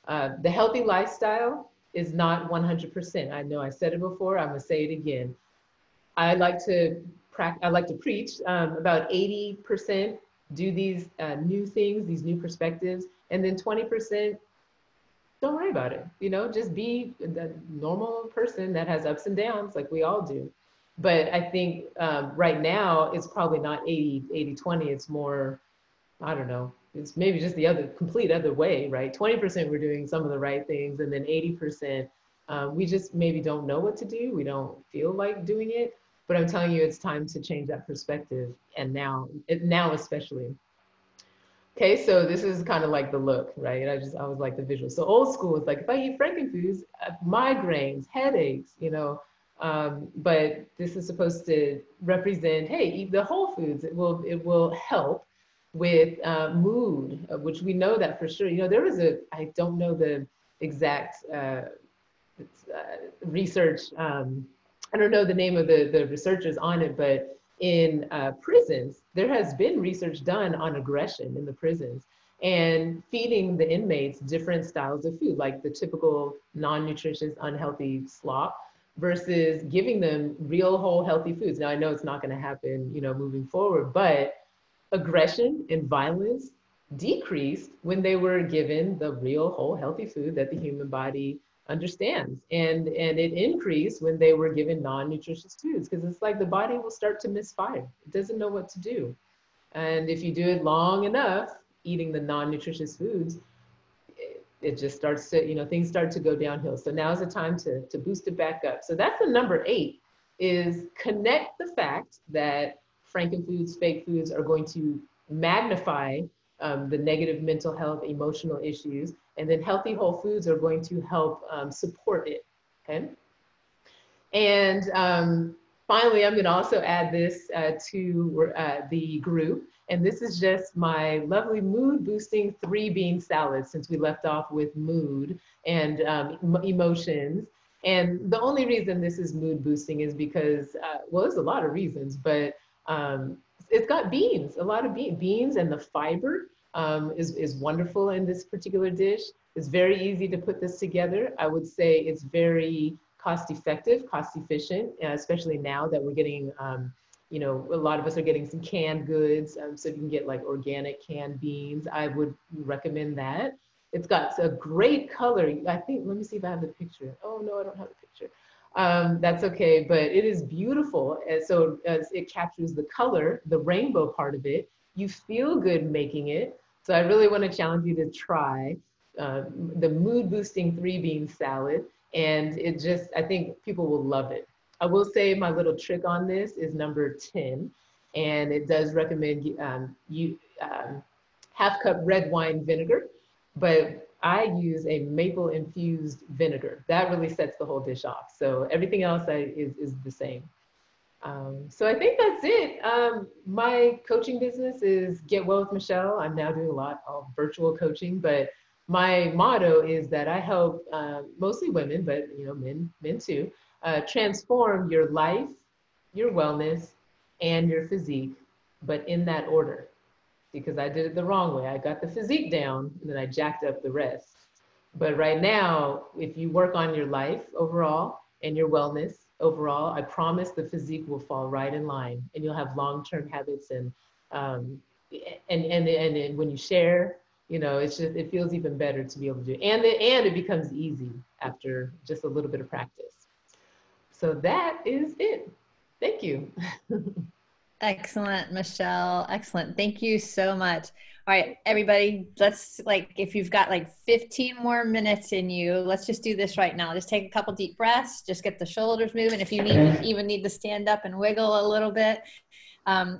The healthy lifestyle is not 100%. I know I said it before, I'm gonna say it again. I like to I like to preach about 80% do these new things, these new perspectives, and then 20% don't worry about it. Just be the normal person that has ups and downs like we all do. But I think right now it's probably not 80-20. It's more, I don't know, it's maybe just the complete other way, right? 20% we're doing some of the right things, and then 80% we just maybe don't know what to do. We don't feel like doing it. But I'm telling you, it's time to change that perspective. And now especially. Okay, so this is kind of like the look, right? I was like the visual. So old school is like, if I eat frankenfoods, migraines, headaches, but this is supposed to represent, hey, eat the whole foods. It will help with mood, which we know that for sure. There was I don't know the exact research. I don't know the name of the researchers on it, but in prisons, there has been research done on aggression in the prisons and feeding the inmates different styles of food, like the typical non-nutritious, unhealthy slop versus giving them real whole healthy foods. Now, I know it's not going to happen, moving forward, but aggression and violence decreased when they were given the real whole healthy food that the human body understands, and it increased when they were given non-nutritious foods, because it's like the body will start to misfire. It doesn't know what to do, and if you do it long enough eating the non-nutritious foods, it just starts to, things start to go downhill. So now's the time to boost it back up. So that's the number 8, is connect the fact that frankenfoods, fake foods are going to magnify the negative mental health, emotional issues, and then healthy whole foods are going to help support it, okay? And finally, I'm gonna also add this to the group, and this is just my lovely mood boosting 3-bean salad, since we left off with mood and emotions. And the only reason this is mood boosting is because, well, there's a lot of reasons, but it's got beans, a lot of beans, and the fiber is wonderful in this particular dish. It's very easy to put this together. I would say it's very cost effective, cost efficient, especially now that we're getting, a lot of us are getting some canned goods. So you can get like organic canned beans. I would recommend that. It's got a great color. I think, let me see if I have the picture. Oh no, I don't have the picture. That's okay, but it is beautiful. And so as it captures the color, the rainbow part of it. You feel good making it. So I really want to challenge you to try the mood boosting 3-bean salad. And I think people will love it. I will say my little trick on this is number 10. And it does recommend half cup red wine vinegar, but I use a maple infused vinegar. That really sets the whole dish off. So everything else is the same. So I think that's it. My coaching business is Get Well with Michele. I'm now doing a lot of virtual coaching, but my motto is that I help mostly women, but men too, transform your life, your wellness, and your physique, but in that order. Because I did it the wrong way. I got the physique down and then I jacked up the rest. But right now, if you work on your life overall and your wellness overall, I promise the physique will fall right in line, and you'll have long-term habits. And when you share, it feels even better to be able to do it. And it becomes easy after just a little bit of practice. So that is it. Thank you. Excellent, Michele. Excellent. Thank you so much. All right, everybody, let's if you've got 15 more minutes in you, let's just do this right now. Just take a couple deep breaths, just get the shoulders moving. If you even need to stand up and wiggle a little bit,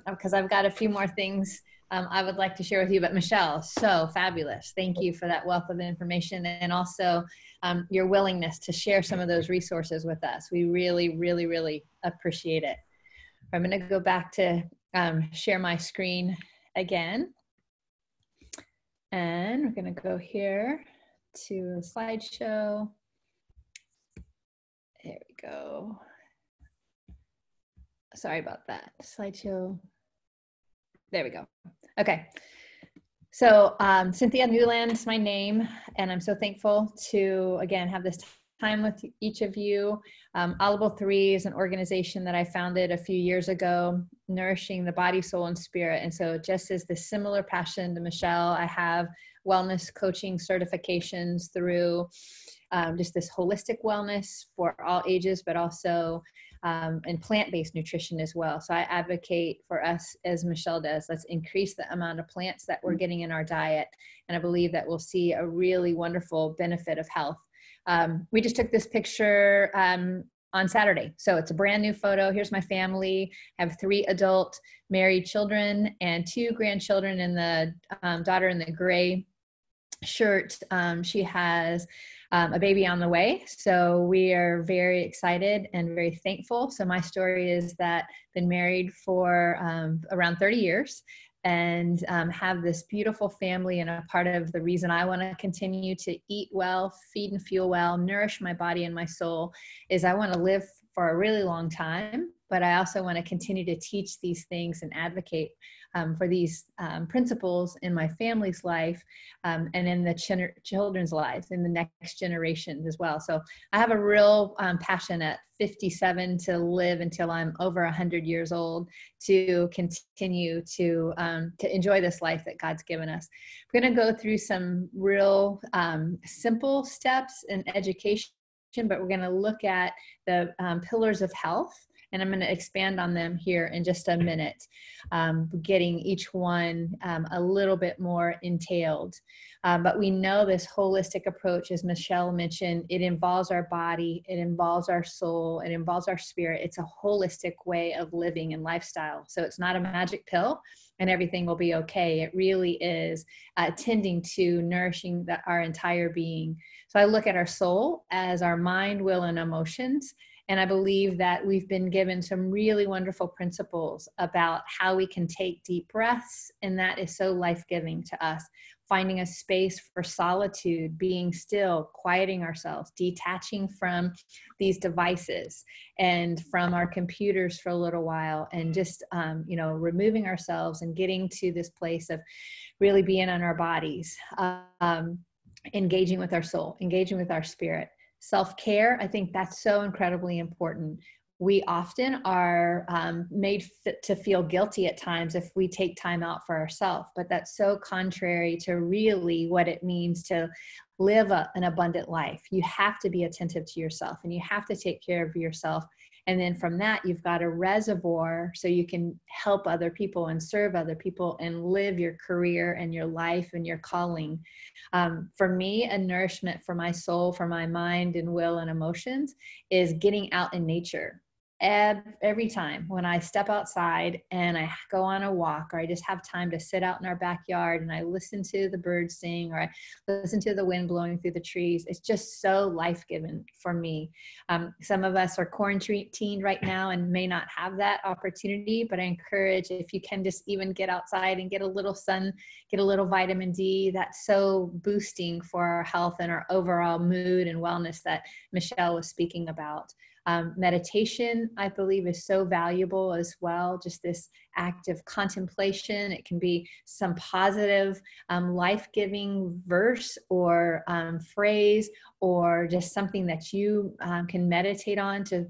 because I've got a few more things I would like to share with you. But Michele, so fabulous. Thank you for that wealth of information, and also your willingness to share some of those resources with us. We really, really, really appreciate it. I'm going to go back to share my screen again. And we're going to go here to a slideshow. There we go. Sorry about that. Slideshow. There we go. Okay. So Cynthia Newland is my name, and I'm so thankful to, again, have this time with each of you. Audible 3 is an organization that I founded a few years ago, nourishing the body, soul, and spirit. And so just as the similar passion to Michele, I have wellness coaching certifications through just this holistic wellness for all ages, but also and plant-based nutrition as well. So I advocate for us, as Michele does, let's increase the amount of plants that we're getting in our diet. And I believe that we'll see a really wonderful benefit of health. We just took this picture on Saturday. So it's a brand new photo. Here's my family. I have 3 adult married children and 2 grandchildren, and the daughter in the gray shirt. She has a baby on the way. So we are very excited and very thankful. So my story is that I've been married for around 30 years and have this beautiful family. And a part of the reason I want to continue to eat well, feed and fuel well, nourish my body and my soul is I want to live for a really long time, but I also want to continue to teach these things and advocate for these principles in my family's life and in the children's lives, in the next generations as well. So I have a real passion at 57 to live until I'm over 100 years old to continue to enjoy this life that God's given us. We're going to go through some real simple steps in education, but we're going to look at the pillars of health. And I'm going to expand on them here in just a minute, getting each one a little bit more entailed. But we know this holistic approach, as Michele mentioned, it involves our body, it involves our soul, it involves our spirit. It's a holistic way of living and lifestyle. So it's not a magic pill and everything will be okay. It really is tending to nourishing our entire being. So I look at our soul as our mind, will, and emotions. And I believe that we've been given some really wonderful principles about how we can take deep breaths. And that is so life-giving to us. Finding a space for solitude, being still, quieting ourselves, detaching from these devices and from our computers for a little while, and just, removing ourselves and getting to this place of really being on our bodies, engaging with our soul, engaging with our spirit. Self-care, I think that's so incredibly important. We often are made to feel guilty at times if we take time out for ourselves, but that's so contrary to really what it means to live an abundant life. You have to be attentive to yourself and you have to take care of yourself. And then from that, you've got a reservoir so you can help other people and serve other people and live your career and your life and your calling. For me, a nourishment for my soul, for my mind and will and emotions is getting out in nature. Every time when I step outside and I go on a walk, or I just have time to sit out in our backyard and I listen to the birds sing, or I listen to the wind blowing through the trees, it's just so life-giving for me. Some of us are quarantined right now and may not have that opportunity, but I encourage, if you can just even get outside and get a little sun, get a little vitamin D, that's so boosting for our health and our overall mood and wellness that Michele was speaking about. Meditation, I believe, is so valuable as well. Just this act of contemplation. It can be some positive, life-giving verse or phrase, or just something that you can meditate on to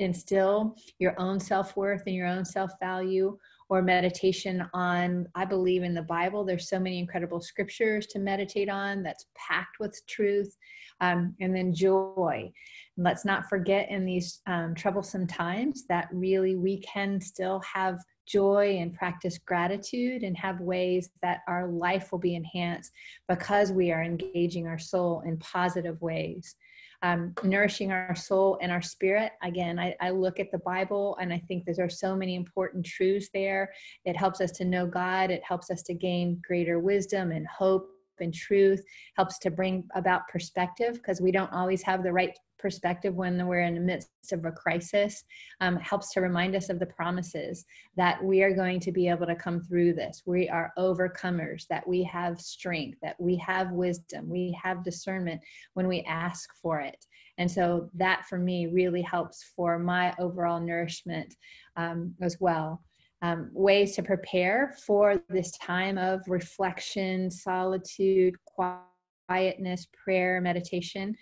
instill your own self-worth and your own self-value. Or meditation on, I believe in the Bible, there's so many incredible scriptures to meditate on that's packed with truth. And then joy. And let's not forget in these troublesome times that really we can still have joy and practice gratitude and have ways that our life will be enhanced because we are engaging our soul in positive ways. Nourishing our soul and our spirit. Again, I look at the Bible and I think there are so many important truths there. It helps us to know God. It helps us to gain greater wisdom and hope and truth, helps to bring about perspective because we don't always have the right perspective when we're in the midst of a crisis. Helps to remind us of the promises that we are going to be able to come through this. We are overcomers, that we have strength, that we have wisdom, we have discernment when we ask for it. And so that for me really helps for my overall nourishment as well. Ways to prepare for this time of reflection, solitude, quietness, prayer, meditation,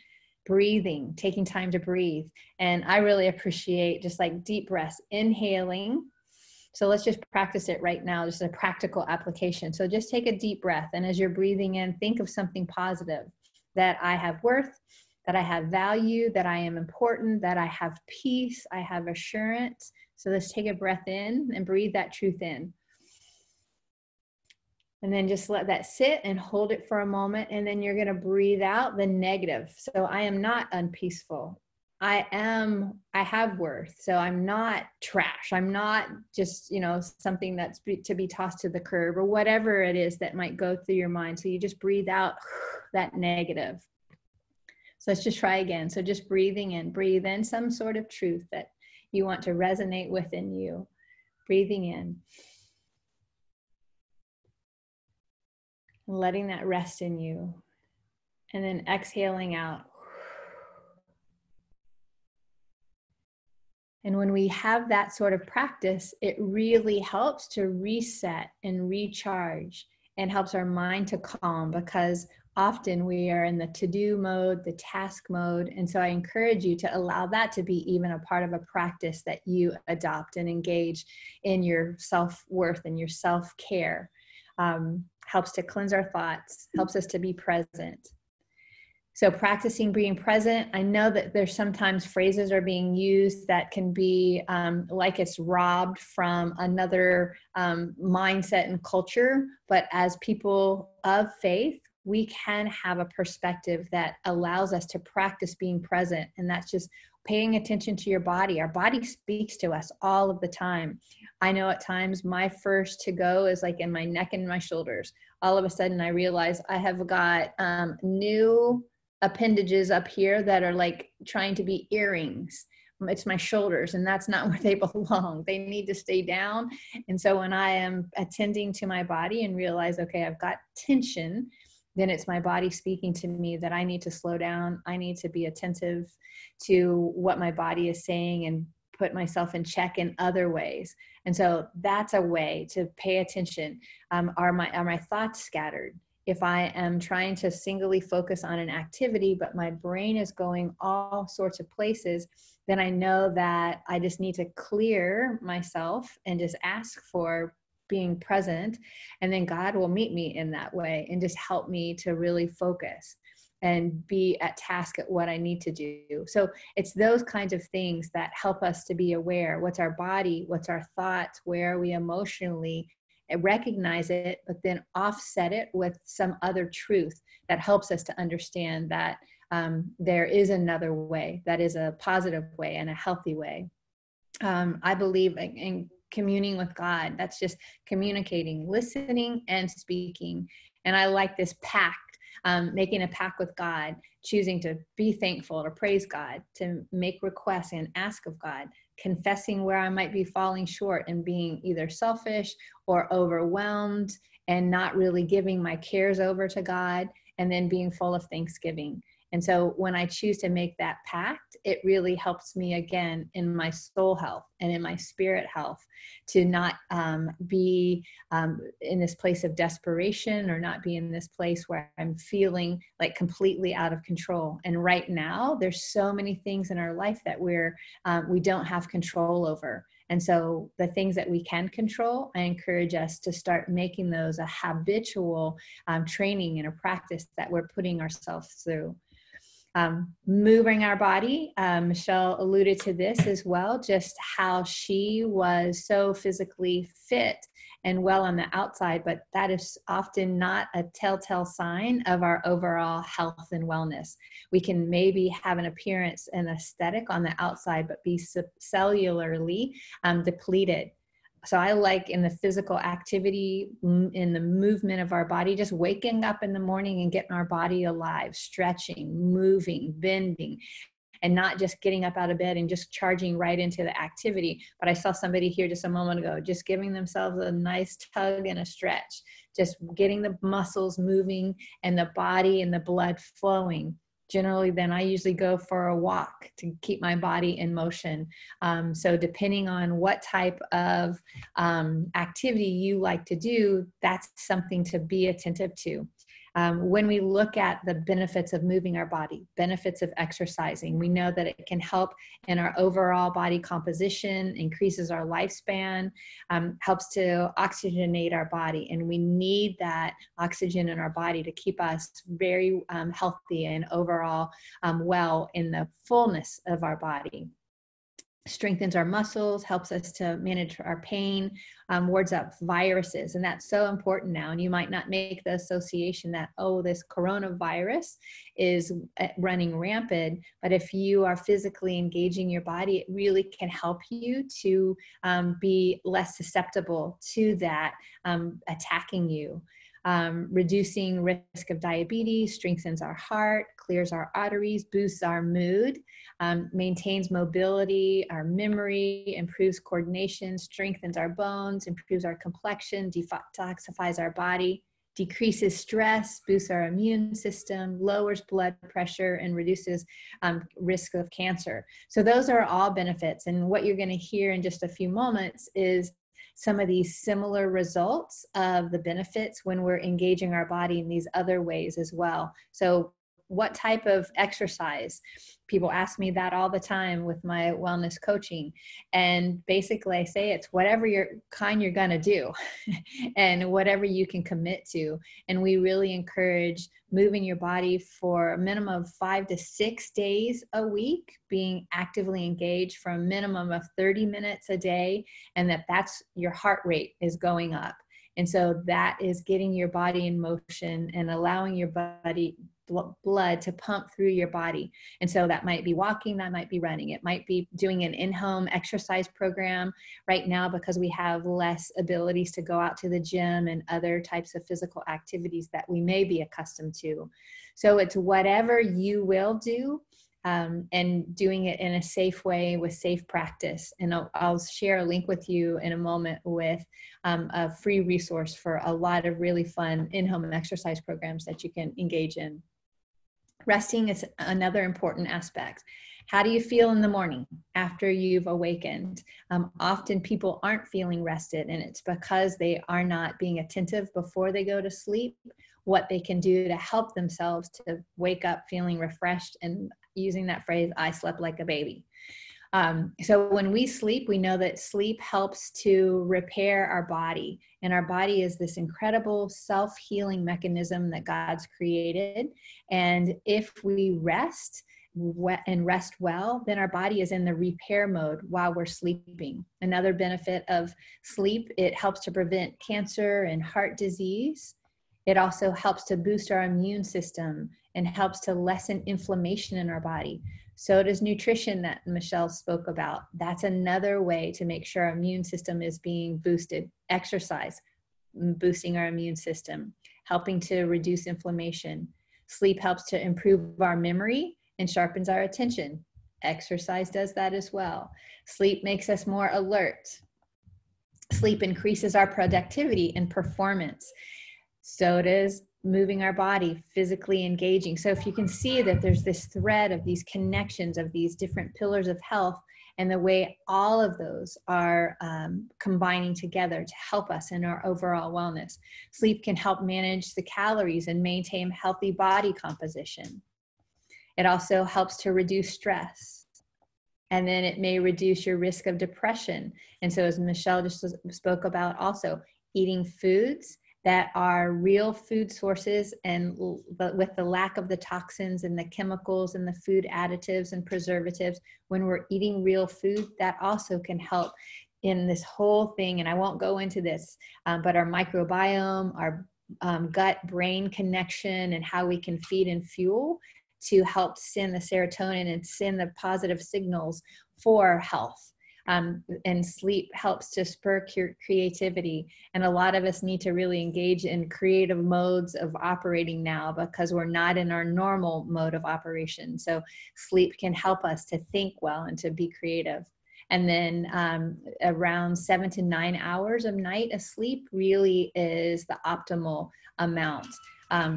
breathing, taking time to breathe. And I really appreciate just like deep breaths, inhaling. So let's just practice it right now, just a practical application. So just take a deep breath. And as you're breathing in, think of something positive, that I have worth, that I have value, that I am important, that I have peace, I have assurance. So let's take a breath in and breathe that truth in. And then just let that sit and hold it for a moment. And then you're going to breathe out the negative. So I am not unpeaceful. I have worth. So I'm not trash. I'm not just, something that's to be tossed to the curb or whatever it is that might go through your mind. So you just breathe out that negative. So let's just try again. So just breathe in some sort of truth that you want to resonate within you. Breathing in. And letting that rest in you. And then exhaling out. And when we have that sort of practice, it really helps to reset and recharge and helps our mind to calm, because often we are in the to-do mode, the task mode. And so I encourage you to allow that to be even a part of a practice that you adopt and engage in your self-worth and your self-care. Helps to cleanse our thoughts, helps us to be present. So practicing being present, I know that there's sometimes phrases are being used that can be like it's robbed from another mindset and culture. But as people of faith, we can have a perspective that allows us to practice being present. And that's just paying attention to your body. Our body speaks to us all of the time. I know at times my first to go is like in my neck and my shoulders. All of a sudden I realize I have got new appendages up here that are like trying to be earrings. It's my shoulders, and that's not where they belong. They need to stay down. And so when I am attending to my body and realize, okay, I've got tension, then it's my body speaking to me that I need to slow down. I need to be attentive to what my body is saying and put myself in check in other ways. And so that's a way to pay attention. Are my thoughts scattered? If I am trying to singly focus on an activity, but my brain is going all sorts of places, then I know that I just need to clear myself and just ask for being present. And then God will meet me in that way and just help me to really focus and be at task at what I need to do. So it's those kinds of things that help us to be aware. What's our body? What's our thoughts? Where are we emotionally? And recognize it, but then offset it with some other truth that helps us to understand that there is another way that is a positive way and a healthy way. I believe in communing with God. That's just communicating, listening, and speaking. And I like this pact, making a pact with God, choosing to be thankful, to praise God, to make requests and ask of God, confessing where I might be falling short and being either selfish or overwhelmed and not really giving my cares over to God, and then being full of thanksgiving. And so when I choose to make that pact, it really helps me again in my soul health and in my spirit health to not be in this place of desperation, or not be in this place where I'm feeling like completely out of control. And right now, there's so many things in our life that we don't have control over. And so the things that we can control, I encourage us to start making those a habitual training and a practice that we're putting ourselves through. Moving our body. Michele alluded to this as well, just how she was so physically fit and well on the outside, but that is often not a telltale sign of our overall health and wellness. We can maybe have an appearance and aesthetic on the outside, but be cellularly depleted. So I like in the physical activity, in the movement of our body, just waking up in the morning and getting our body alive, stretching, moving, bending, and not just getting up out of bed and just charging right into the activity. But I saw somebody here just a moment ago, just giving themselves a nice tug and a stretch, just getting the muscles moving and the body and the blood flowing. Generally, then I usually go for a walk to keep my body in motion. So depending on what type of activity you like to do, that's something to be attentive to. When we look at the benefits of moving our body, benefits of exercising, we know that it can help in our overall body composition, increases our lifespan, helps to oxygenate our body. And we need that oxygen in our body to keep us very healthy and overall well in the fullness of our body. Strengthens our muscles, helps us to manage our pain, wards off viruses. And that's so important now. And you might not make the association that, oh, this coronavirus is running rampant. But if you are physically engaging your body, it really can help you to be less susceptible to that attacking you. Reducing risk of diabetes, strengthens our heart, clears our arteries, boosts our mood, maintains mobility, our memory, improves coordination, strengthens our bones, improves our complexion, detoxifies our body, decreases stress, boosts our immune system, lowers blood pressure, and reduces risk of cancer. So those are all benefits. And what you're going to hear in just a few moments is some of these similar results of the benefits when we're engaging our body in these other ways as well. So what type of exercise? People ask me that all the time with my wellness coaching. And basically I say it's whatever you're going to do and whatever you can commit to. And we really encourage moving your body for a minimum of 5 to 6 days a week, being actively engaged for a minimum of 30 minutes a day, and that's your heart rate is going up. And so that is getting your body in motion and allowing your blood to pump through your body. And so that might be walking, that might be running, it might be doing an in-home exercise program right now because we have less abilities to go out to the gym and other types of physical activities that we may be accustomed to. So it's whatever you will do, and doing it in a safe way with safe practice. And I'll share a link with you in a moment with a free resource for a lot of really fun in-home exercise programs that you can engage in. Resting is another important aspect. How do you feel in the morning after you've awakened? Often people aren't feeling rested, and it's because they are not being attentive before they go to sleep, what they can do to help themselves to wake up feeling refreshed, and using that phrase, I slept like a baby. So when we sleep, we know that sleep helps to repair our body. And our body is this incredible self-healing mechanism that God's created. And if we rest and rest well, then our body is in the repair mode while we're sleeping. Another benefit of sleep, it helps to prevent cancer and heart disease. It also helps to boost our immune system and helps to lessen inflammation in our body. So does nutrition that Michele spoke about. That's another way to make sure our immune system is being boosted. Exercise, boosting our immune system, helping to reduce inflammation. Sleep helps to improve our memory and sharpens our attention. Exercise does that as well. Sleep makes us more alert. Sleep increases our productivity and performance. So does moving our body, physically engaging. So if you can see that there's this thread of these connections of these different pillars of health, and the way all of those are combining together to help us in our overall wellness. Sleep can help manage the calories and maintain healthy body composition. It also helps to reduce stress. And then it may reduce your risk of depression. And so as Michele just spoke about, also eating foods that are real food sources, and with the lack of the toxins and the chemicals and the food additives and preservatives, when we're eating real food, that also can help in this whole thing. And I won't go into this, but our microbiome, our gut-brain connection, and how we can feed and fuel to help send the serotonin and send the positive signals for health. And sleep helps to spur creativity. And a lot of us need to really engage in creative modes of operating now because we're not in our normal mode of operation. So sleep can help us to think well and to be creative. And then around 7 to 9 hours of night of sleep really is the optimal amount.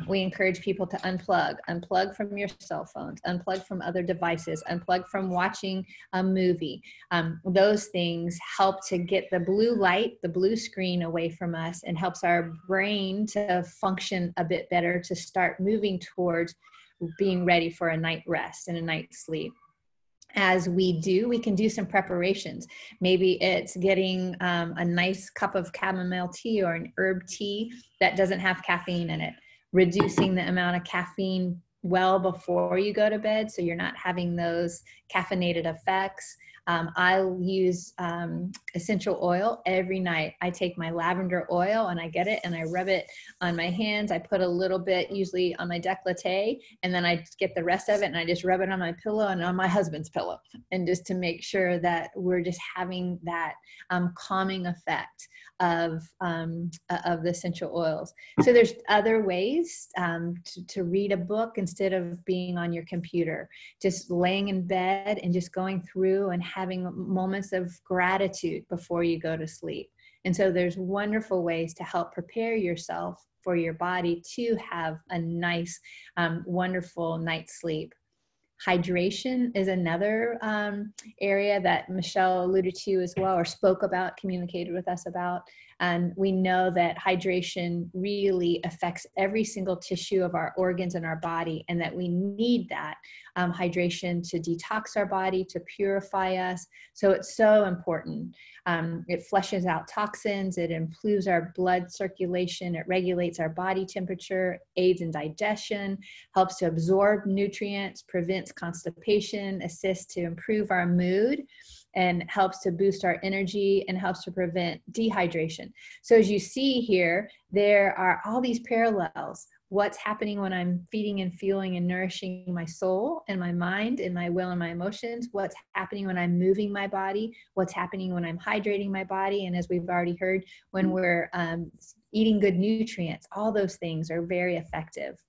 We encourage people to unplug from your cell phones, unplug from other devices, unplug from watching a movie. Those things help to get the blue light, the blue screen away from us, and helps our brain to function a bit better, to start moving towards being ready for a night rest and a night's sleep. As we do, we can do some preparations. Maybe it's getting a nice cup of chamomile tea or an herb tea that doesn't have caffeine in it, reducing the amount of caffeine well before you go to bed so you're not having those caffeinated effects. I'll use essential oil every night. I take my lavender oil and I get it and I rub it on my hands. I put a little bit usually on my décolleté, and then I get the rest of it and I just rub it on my pillow and on my husband's pillow, and just to make sure that we're just having that calming effect of the essential oils. So there's other ways to read a book instead of being on your computer, just laying in bed and just going through and having moments of gratitude before you go to sleep. And so there's wonderful ways to help prepare yourself for your body to have a nice, wonderful night's sleep. Hydration is another area that Michele alluded to as well, or spoke about, communicated with us about. And we know that hydration really affects every single tissue of our organs in our body, and that we need that hydration to detox our body, to purify us. So it's so important. It flushes out toxins, it improves our blood circulation, it regulates our body temperature, aids in digestion, helps to absorb nutrients, prevents constipation, assists to improve our mood, and helps to boost our energy, and helps to prevent dehydration. So as you see here, there are all these parallels. What's happening when I'm feeding and fueling and nourishing my soul and my mind and my will and my emotions? What's happening when I'm moving my body? What's happening when I'm hydrating my body? And as we've already heard, when we're eating good nutrients, all those things are very effective.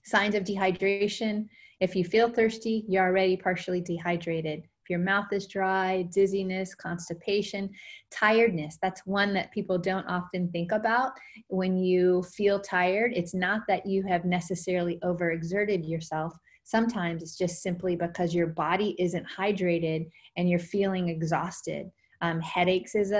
Signs of dehydration: if you feel thirsty, you're already partially dehydrated. If your mouth is dry, dizziness, constipation, tiredness, that's one that people don't often think about. When you feel tired, it's not that you have necessarily overexerted yourself. Sometimes it's just simply because your body isn't hydrated and you're feeling exhausted. Headaches is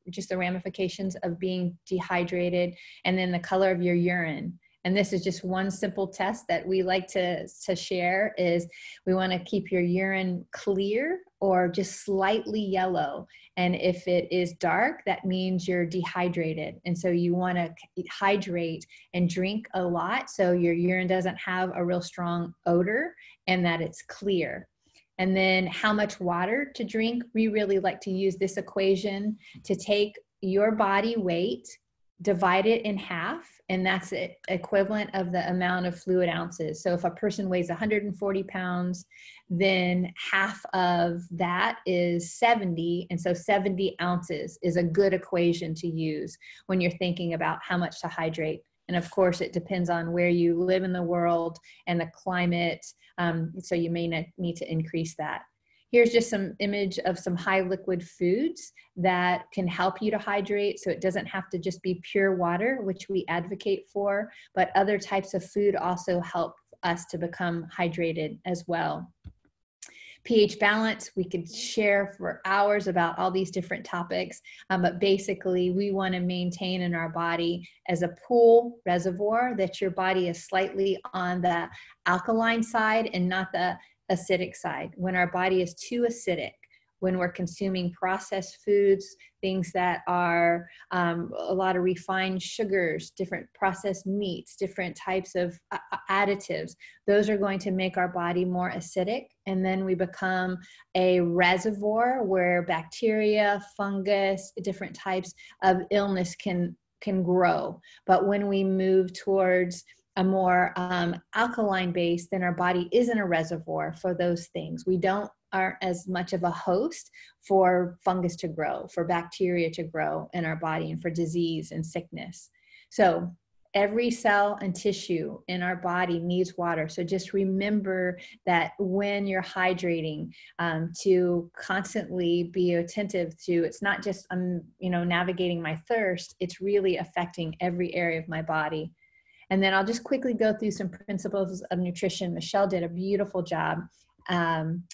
just the ramifications of being dehydrated, and then the color of your urine. And this is just one simple test that we like to share, is we want to keep your urine clear or just slightly yellow. And if it is dark, that means you're dehydrated. And so you want to hydrate and drink a lot so your urine doesn't have a real strong odor and that it's clear. And then how much water to drink. We really like to use this equation to take your body weight, divide it in half, and that's the equivalent of the amount of fluid ounces. So if a person weighs 140 pounds, then half of that is 70. And so 70 ounces is a good equation to use when you're thinking about how much to hydrate. And of course, it depends on where you live in the world and the climate. So you may need to increase that. Here's just some image of some high liquid foods that can help you to hydrate. So it doesn't have to just be pure water, which we advocate for, but other types of food also help us to become hydrated as well. pH balance, we could share for hours about all these different topics, but basically we want to maintain in our body as a pool reservoir that your body is slightly on the alkaline side and not the acidic side. When our body is too acidic, when we're consuming processed foods, things that are a lot of refined sugars, different processed meats, different types of additives, those are going to make our body more acidic. And then we become a reservoir where bacteria, fungus, different types of illness can grow. But when we move towards a more alkaline base, then our body isn't a reservoir for those things. We don't aren't as much of a host for fungus to grow, for bacteria to grow in our body, and for disease and sickness. So every cell and tissue in our body needs water. So just remember that when you're hydrating, to constantly be attentive to, it's not just, navigating my thirst, it's really affecting every area of my body. And then I'll just quickly go through some principles of nutrition. Michele did a beautiful job.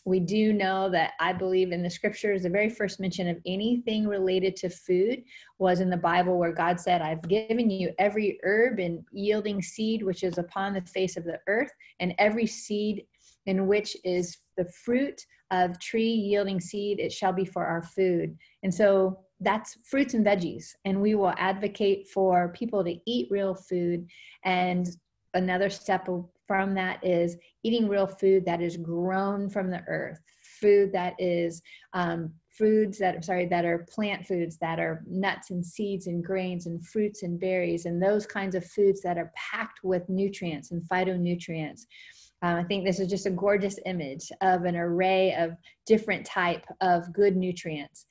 We do know that, I believe in the scriptures, the very first mention of anything related to food was in the Bible, where God said, I've given you every herb and yielding seed which is upon the face of the earth, and every seed in which is the fruit of tree yielding seed, it shall be for our food. And so that's fruits and veggies. And we will advocate for people to eat real food. And another step from that is eating real food that is grown from the earth, food that is that are plant foods, that are nuts and seeds and grains and fruits and berries, and those kinds of foods that are packed with nutrients and phytonutrients. I think this is just a gorgeous image of an array of different type of good nutrients.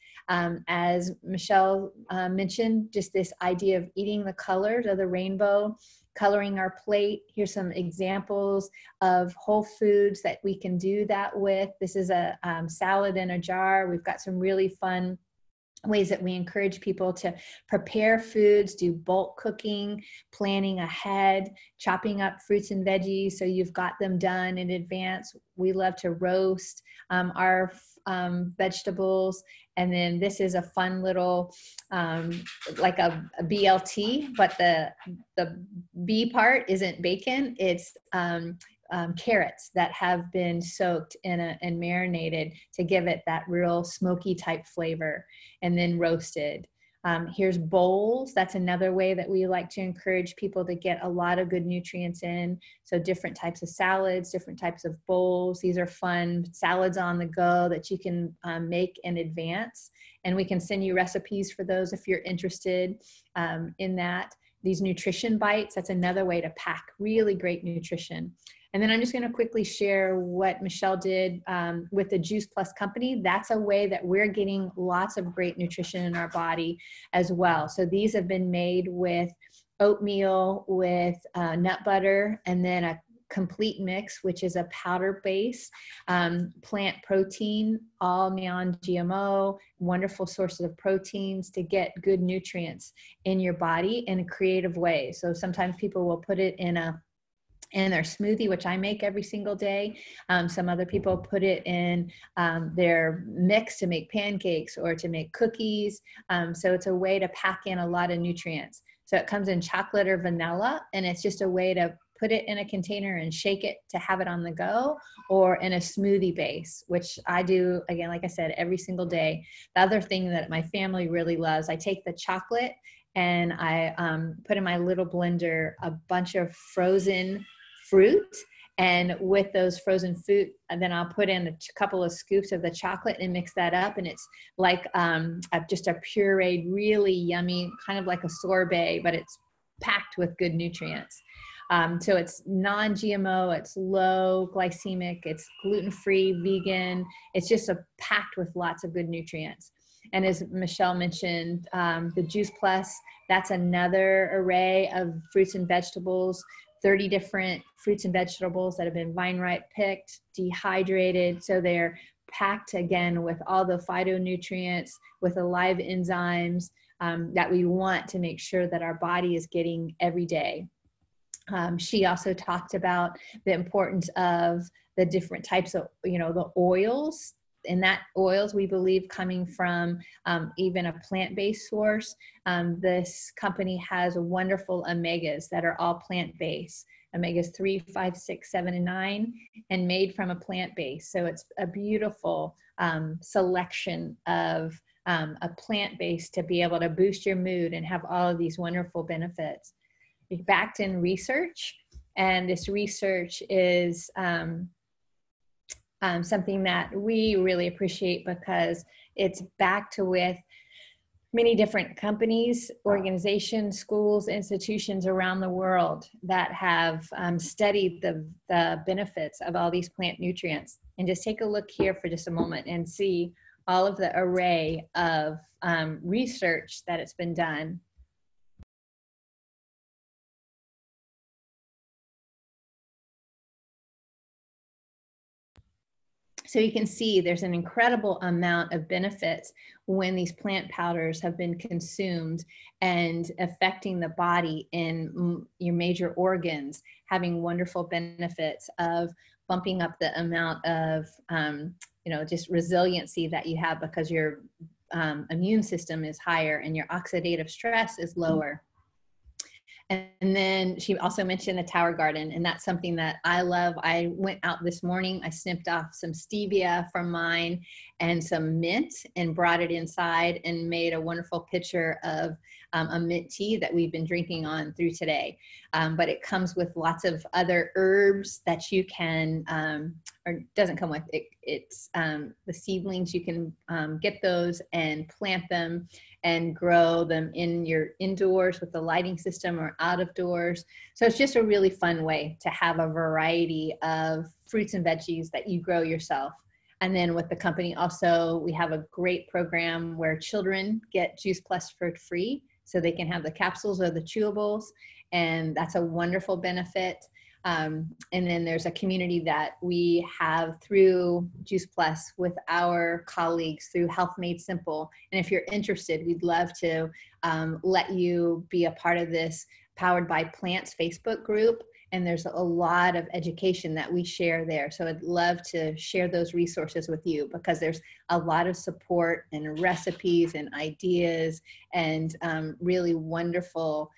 As Michele mentioned, just this idea of eating the colors of the rainbow, coloring our plate. Here's some examples of whole foods that we can do that with. This is a salad in a jar. We've got some really fun ways that we encourage people to prepare foods, do bulk cooking, planning ahead, chopping up fruits and veggies so you've got them done in advance. We love to roast our vegetables. And then this is a fun little, like a BLT, but the B part isn't bacon. It's carrots that have been soaked and marinated to give it that real smoky type flavor, and then roasted. Here's bowls. That's another way that we like to encourage people to get a lot of good nutrients in. So different types of salads, different types of bowls. These are fun salads on the go that you can make in advance. And we can send you recipes for those if you're interested in that. These nutrition bites, that's another way to pack really great nutrition. And then I'm just going to quickly share what Michele did with the Juice Plus company. That's a way that we're getting lots of great nutrition in our body as well. So these have been made with oatmeal, with nut butter, and then a complete mix, which is a powder base, plant protein, all non-GMO, wonderful sources of proteins to get good nutrients in your body in a creative way. So sometimes people will put it in their smoothie, which I make every single day. Some other people put it in their mix to make pancakes or to make cookies. So it's a way to pack in a lot of nutrients. So it comes in chocolate or vanilla, and it's just a way to put it in a container and shake it to have it on the go, or in a smoothie base, which I do, again, like I said, every single day. The other thing that my family really loves, I take the chocolate and I put in my little blender a bunch of frozen fruit, and with those frozen fruit, and then I'll put in a couple of scoops of the chocolate and mix that up, and it's like just a pureed, really yummy, kind of like a sorbet, but it's packed with good nutrients. So it's non-GMO, it's low glycemic, it's gluten-free, vegan. It's just packed with lots of good nutrients. And as Michele mentioned, the Juice Plus, that's another array of fruits and vegetables, 30 different fruits and vegetables that have been vine ripe picked, dehydrated. So they're packed again with all the phytonutrients, with the live enzymes that we want to make sure that our body is getting every day. She also talked about the importance of the different types of, the oils, and that oils we believe coming from even a plant-based source. This company has wonderful omegas that are all plant-based, omegas 3, 5, 6, 7, and 9, and made from a plant base. So it's a beautiful selection of a plant base to be able to boost your mood and have all of these wonderful benefits. Backed in research, and this research is something that we really appreciate because it's backed with many different companies, organizations, schools, institutions around the world that have studied the benefits of all these plant nutrients. And just take a look here for just a moment and see all of the array of research that it's been done. So you can see there's an incredible amount of benefits when these plant powders have been consumed and affecting the body in your major organs, having wonderful benefits of bumping up the amount of, just resiliency that you have because your immune system is higher and your oxidative stress is lower. And then she also mentioned the Tower Garden, and that's something that I love. I went out this morning, I snipped off some stevia from mine and some mint and brought it inside and made a wonderful pitcher of a mint tea that we've been drinking on through today. But it comes with lots of other herbs that you can, or doesn't come with, it's the seedlings. You can get those and plant them and grow them in your indoors with the lighting system or out of doors. So it's just a really fun way to have a variety of fruits and veggies that you grow yourself. And then with the company also, we have a great program where children get Juice Plus for free, so they can have the capsules or the chewables. And that's a wonderful benefit. And then there's a community that we have through Juice Plus with our colleagues through Health Made Simple. And if you're interested, we'd love to let you be a part of this Powered by Plants Facebook group. And there's a lot of education that we share there. So I'd love to share those resources with you because there's a lot of support and recipes and ideas and really wonderful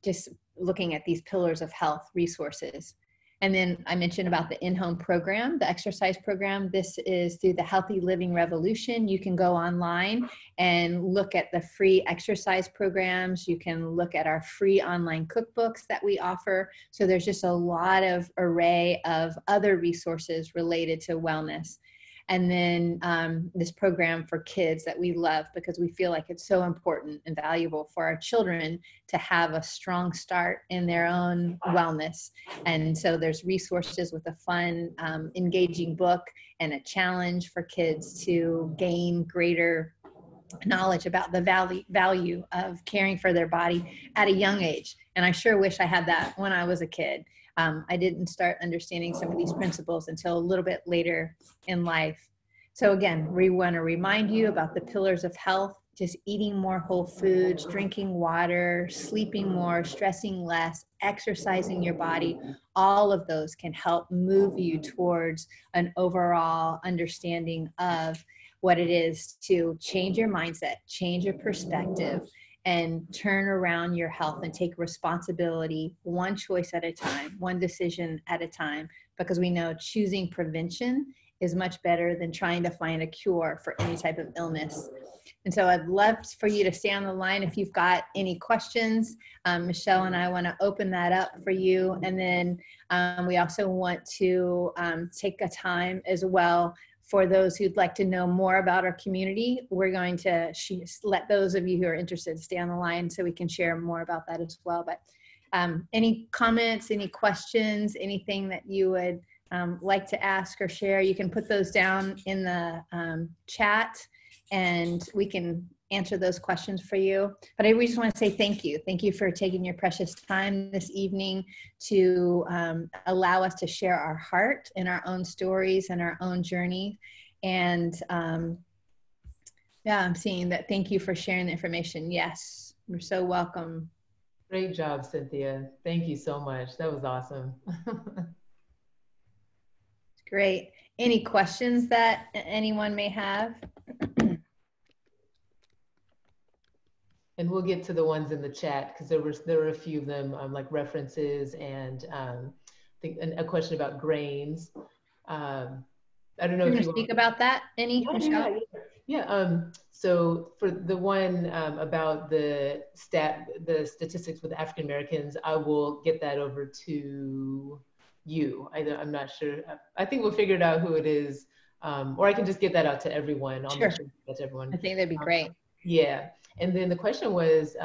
just looking at these pillars of health resources. And then I mentioned about the in-home program, the exercise program. This is through the Healthy Living Revolution. You can go online and look at the free exercise programs. You can look at our free online cookbooks that we offer. So there's just a lot of array of other resources related to wellness. And then this program for kids that we love because we feel like it's so important and valuable for our children to have a strong start in their own wellness. And so there's resources with a fun, engaging book and a challenge for kids to gain greater knowledge about the value of caring for their body at a young age. And I sure wish I had that when I was a kid. I didn't start understanding some of these principles until a little bit later in life. So again, we want to remind you about the pillars of health, just eating more whole foods, drinking water, sleeping more, stressing less, exercising your body. All of those can help move you towards an overall understanding of what it is to change your mindset, change your perspective, and turn around your health and take responsibility one choice at a time, one decision at a time, because we know choosing prevention is much better than trying to find a cure for any type of illness. And so I'd love for you to stay on the line if you've got any questions. Michele and I want to open that up for you. And then we also want to take a time as well for those who'd like to know more about our community. We're going to let those of you who are interested stay on the line so we can share more about that as well. But any comments, any questions, anything that you would like to ask or share, you can put those down in the chat and we can answer those questions for you. But I just want to say thank you. Thank you for taking your precious time this evening to allow us to share our heart and our own stories and our own journey. And yeah, I'm seeing that. Thank you for sharing the information. Yes, you're so welcome. Great job, Cynthia. Thank you so much. That was awesome. Great. Any questions that anyone may have? And we'll get to the ones in the chat because there were a few of them like references and I think a question about grains. I don't know if you speak about that. Michele? Yeah. So for the one about the statistics with African Americans, I will get that over to you. I'm not sure. I think we'll figure it out who it is, or I can just get that out to everyone. I'll Sure. make sure that's everyone. I think that'd be great. Yeah. And then the question was,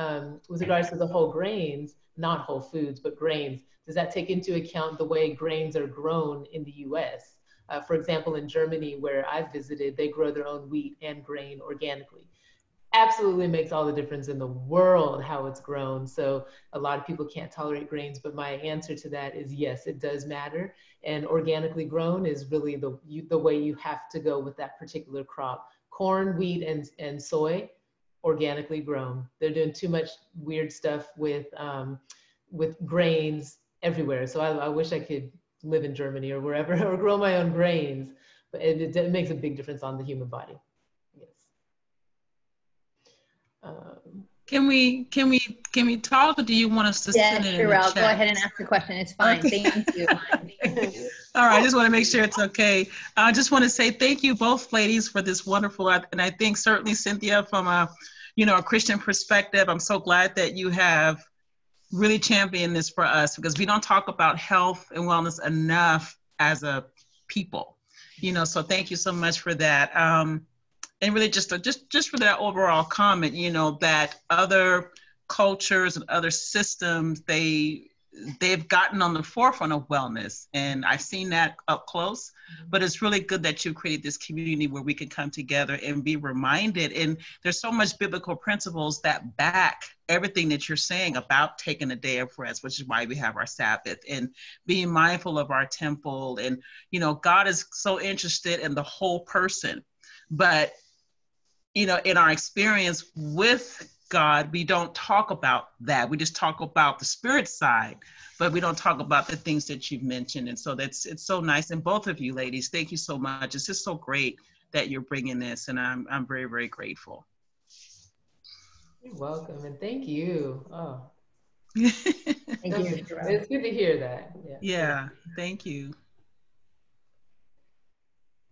with regards to the whole grains, not whole foods, but grains, does that take into account the way grains are grown in the US? For example, in Germany, where I've visited, they grow their own wheat and grain organically. Absolutely makes all the difference in the world how it's grown. So a lot of people can't tolerate grains, but my answer to that is yes, it does matter. And organically grown is really the way you have to go with that particular crop. Corn, wheat, and soy, organically grown. They're doing too much weird stuff with grains everywhere. So I wish I could live in Germany or wherever or grow my own grains, but it makes a big difference on the human body. Yes. Can we talk, or do you want us to Yeah, send it in the sure. I'll chat? go ahead and ask the question. It's fine. Okay. Thank you. All right, I just want to make sure it's okay. I just want to say thank you both ladies for this wonderful, and I think certainly Cynthia from a Christian perspective, I'm so glad that you have really championed this for us, because we don't talk about health and wellness enough as a people, so thank you so much for that. And really just for that overall comment, that other cultures and other systems, they've gotten on the forefront of wellness, and I've seen that up close. But it's really good that you created this community where we can come together and be reminded. And there's so much biblical principles that back everything that you're saying about taking a day of rest, which is why we have our Sabbath, and being mindful of our temple. And God is so interested in the whole person, but in our experience with God, we don't talk about that. We just talk about the spirit side, but we don't talk about the things that you've mentioned. And so it's so nice. And both of you ladies, thank you so much. It's just so great that you're bringing this, and I'm very, very grateful. You're welcome, and thank you. Oh, Thank you. It's good to hear that. Yeah, thank you.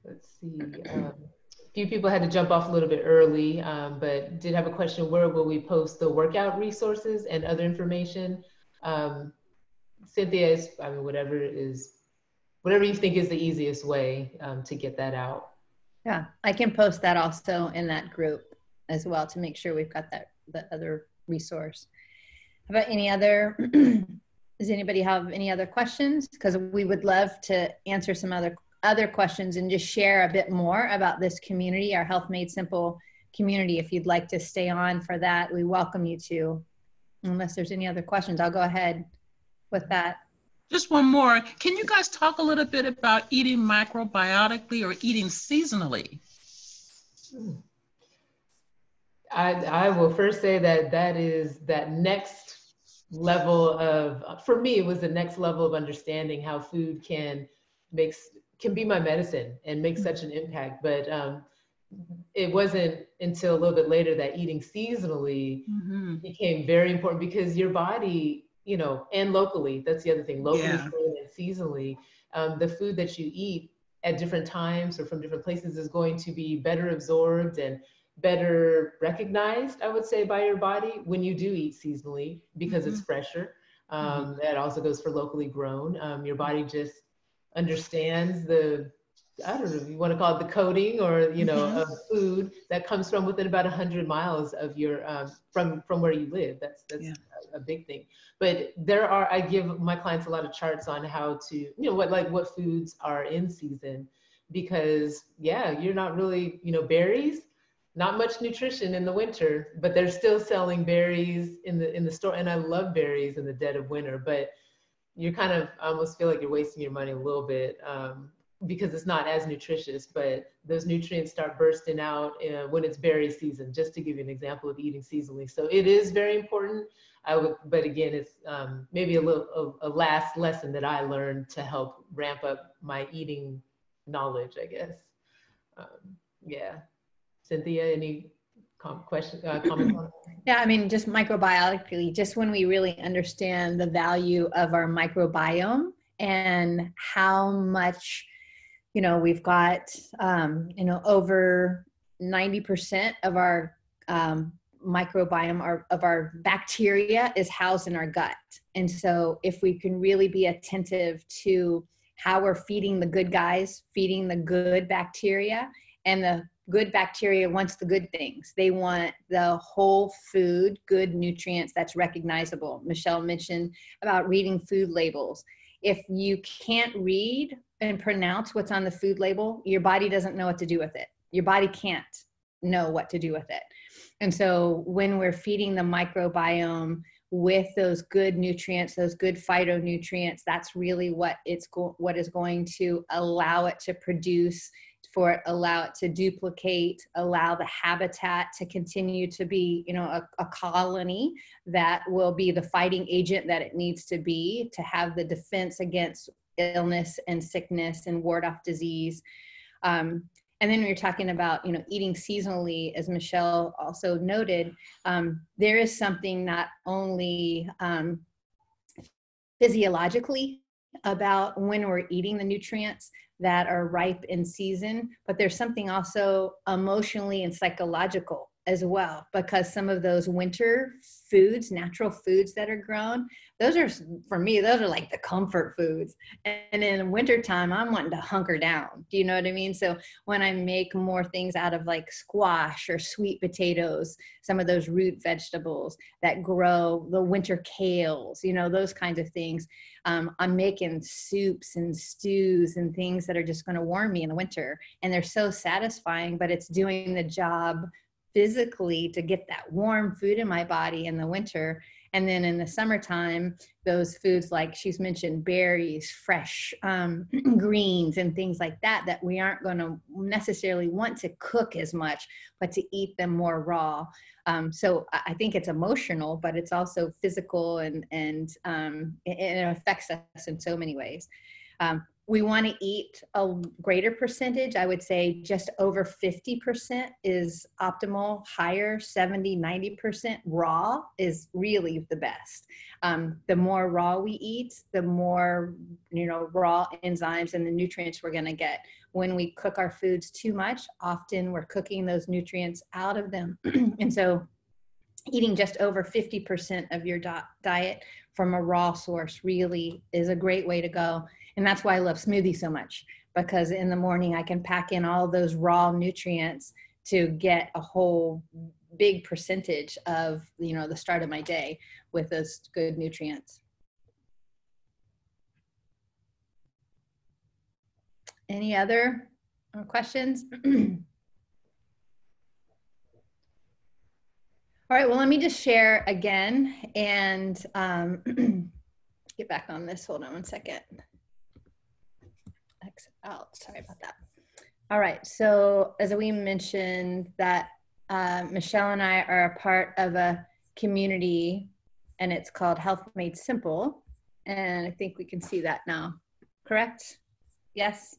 Let's see. A few people had to jump off a little bit early, but did have a question: where will we post the workout resources and other information? Cynthia, whatever you think is the easiest way to get that out. Yeah, I can post that also in that group as well to make sure we've got the other resource. How about any other? Does anybody have any other questions? Because we would love to answer some other questions and just share a bit more about this community, our Health Made Simple community. If you'd like to stay on for that, we welcome you to. Unless there's any other questions, I'll go ahead with that. Just one more. Can you guys talk a little bit about eating microbiotically or eating seasonally? I will first say that is that next level of, for me, it was the next level of understanding how food can be my medicine and make such an impact. But it wasn't until a little bit later that eating seasonally became very important, because your body, and locally, that's the other thing, locally and seasonally, the food that you eat at different times or from different places is going to be better absorbed and better recognized, I would say, by your body when you do eat seasonally, because it's fresher. That also goes for locally grown. Your body just understands I don't know if you want to call it the coding or, of food that comes from within about 100 miles of your, from where you live. That's a big thing. But I give my clients a lot of charts on how to, what foods are in season, because you're not really, berries, not much nutrition in the winter, but they're still selling berries in the store. And I love berries in the dead of winter, but you kind of almost feel like you're wasting your money a little bit, because it's not as nutritious, but those nutrients start bursting out when it's berry season, just to give you an example of eating seasonally. So it is very important. But again, it's maybe a last lesson that I learned to help ramp up my eating knowledge, I guess. Cynthia, any comments on that? Yeah, just microbiologically, just when we really understand the value of our microbiome and how much, we've got, over 90% of our microbiome of our bacteria is housed in our gut. And so if we can really be attentive to how we're feeding the good guys, feeding the good bacteria, and the good bacteria wants the good things. They want the whole food, good nutrients that's recognizable. Michele mentioned about reading food labels. If you can't read and pronounce what's on the food label, your body doesn't know what to do with it. Your body can't know what to do with it. And so when we're feeding the microbiome with those good nutrients, those good phytonutrients, that's really what is going to allow it to produce, allow it to duplicate, allow the habitat to continue to be, a colony that will be the fighting agent that it needs to be to have the defense against illness and sickness and ward off disease. And then when you're talking about, eating seasonally, as Michele also noted, there is something not only physiologically about when we're eating the nutrients that are ripe in season, but there's something also emotionally and psychological as well, because some of those winter foods, natural foods that are grown, those are, for me, those are like the comfort foods. And in wintertime, I'm wanting to hunker down. Do you know what I mean? So when I make more things out of like squash or sweet potatoes, some of those root vegetables that grow, the winter kales, those kinds of things, I'm making soups and stews and things that are just going to warm me in the winter. And they're so satisfying, but it's doing the job physically to get that warm food in my body in the winter. And then in the summertime, those foods like she's mentioned, berries, fresh greens and things like that, that we aren't going to necessarily want to cook as much, but to eat them more raw. So I think it's emotional, but it's also physical and it affects us in so many ways. We want to eat a greater percentage. I would say just over 50% is optimal. Higher, 70, 90% raw is really the best. The more raw we eat, the more, raw enzymes and the nutrients we're going to get. When we cook our foods too much, often we're cooking those nutrients out of them. And so eating just over 50% of your diet from a raw source really is a great way to go. And that's why I love smoothies so much, because in the morning I can pack in all those raw nutrients to get a whole big percentage of, the start of my day with those good nutrients. Any other questions? All right, well, let me just share again and get back on this. Hold on one second. Exit out, sorry about that. All right, so as we mentioned that Michele and I are a part of a community and it's called Health Made Simple. And I think we can see that now, correct? Yes.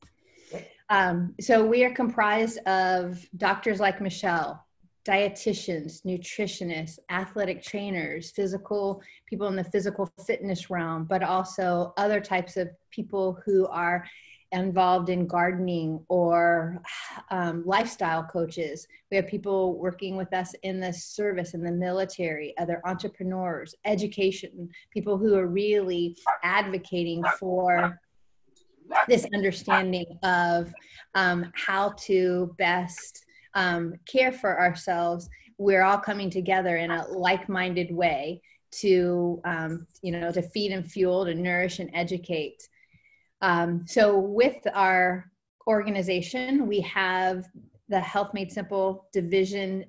So we are comprised of doctors like Michele, dietitians, nutritionists, athletic trainers, people in the physical fitness realm, but also other types of people who are involved in gardening or lifestyle coaches. We have people working with us in the service, in the military, other entrepreneurs, education, people who are really advocating for this understanding of how to best care for ourselves. We're all coming together in a like-minded way to, to feed and fuel, to nourish and educate. So with our organization, we have the Health Made Simple division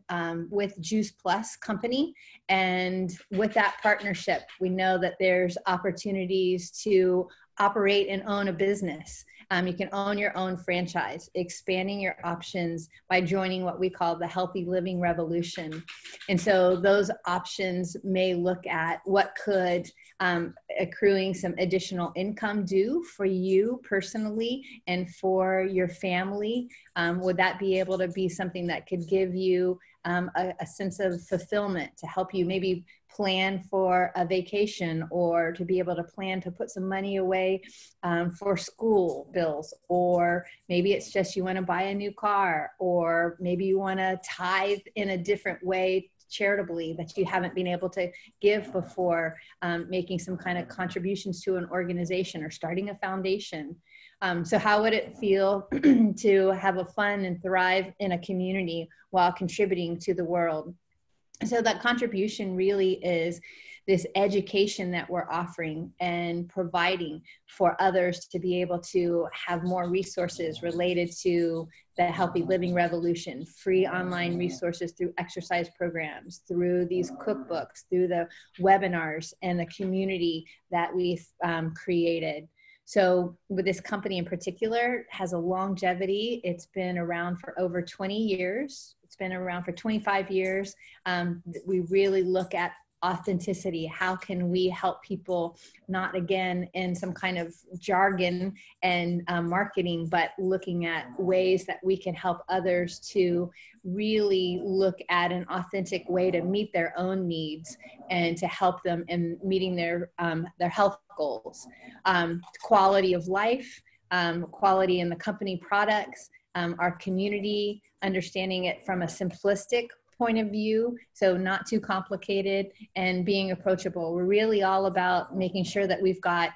with Juice Plus Company. And with that partnership, we know that there's opportunities to operate and own a business. You can own your own franchise, expanding your options by joining what we call the Healthy Living Revolution. And so those options may look at what could accruing some additional income do for you personally and for your family. Would that be able to be something that could give you a sense of fulfillment to help you maybe plan for a vacation, or to be able to plan to put some money away for school bills, or maybe it's just you want to buy a new car, or maybe you want to tithe in a different way charitably that you haven't been able to give before, making some kind of contributions to an organization or starting a foundation. So how would it feel to have a fun and thrive in a community while contributing to the world? So that contribution really is this education that we're offering and providing for others to be able to have more resources related to the healthy living revolution, free online resources through exercise programs, through these cookbooks, through the webinars and the community that we've created. So with this company in particular, has a longevity. It's been around for over 20 years. It's been around for 25 years. We really look at authenticity. How can we help people, not again in some kind of jargon and marketing, but looking at ways that we can help others to really look at an authentic way to meet their own needs and to help them in meeting their health goals. Quality of life, quality in the company products, our community, understanding it from a simplistic point of view, so not too complicated, and being approachable. We're really all about making sure that we've got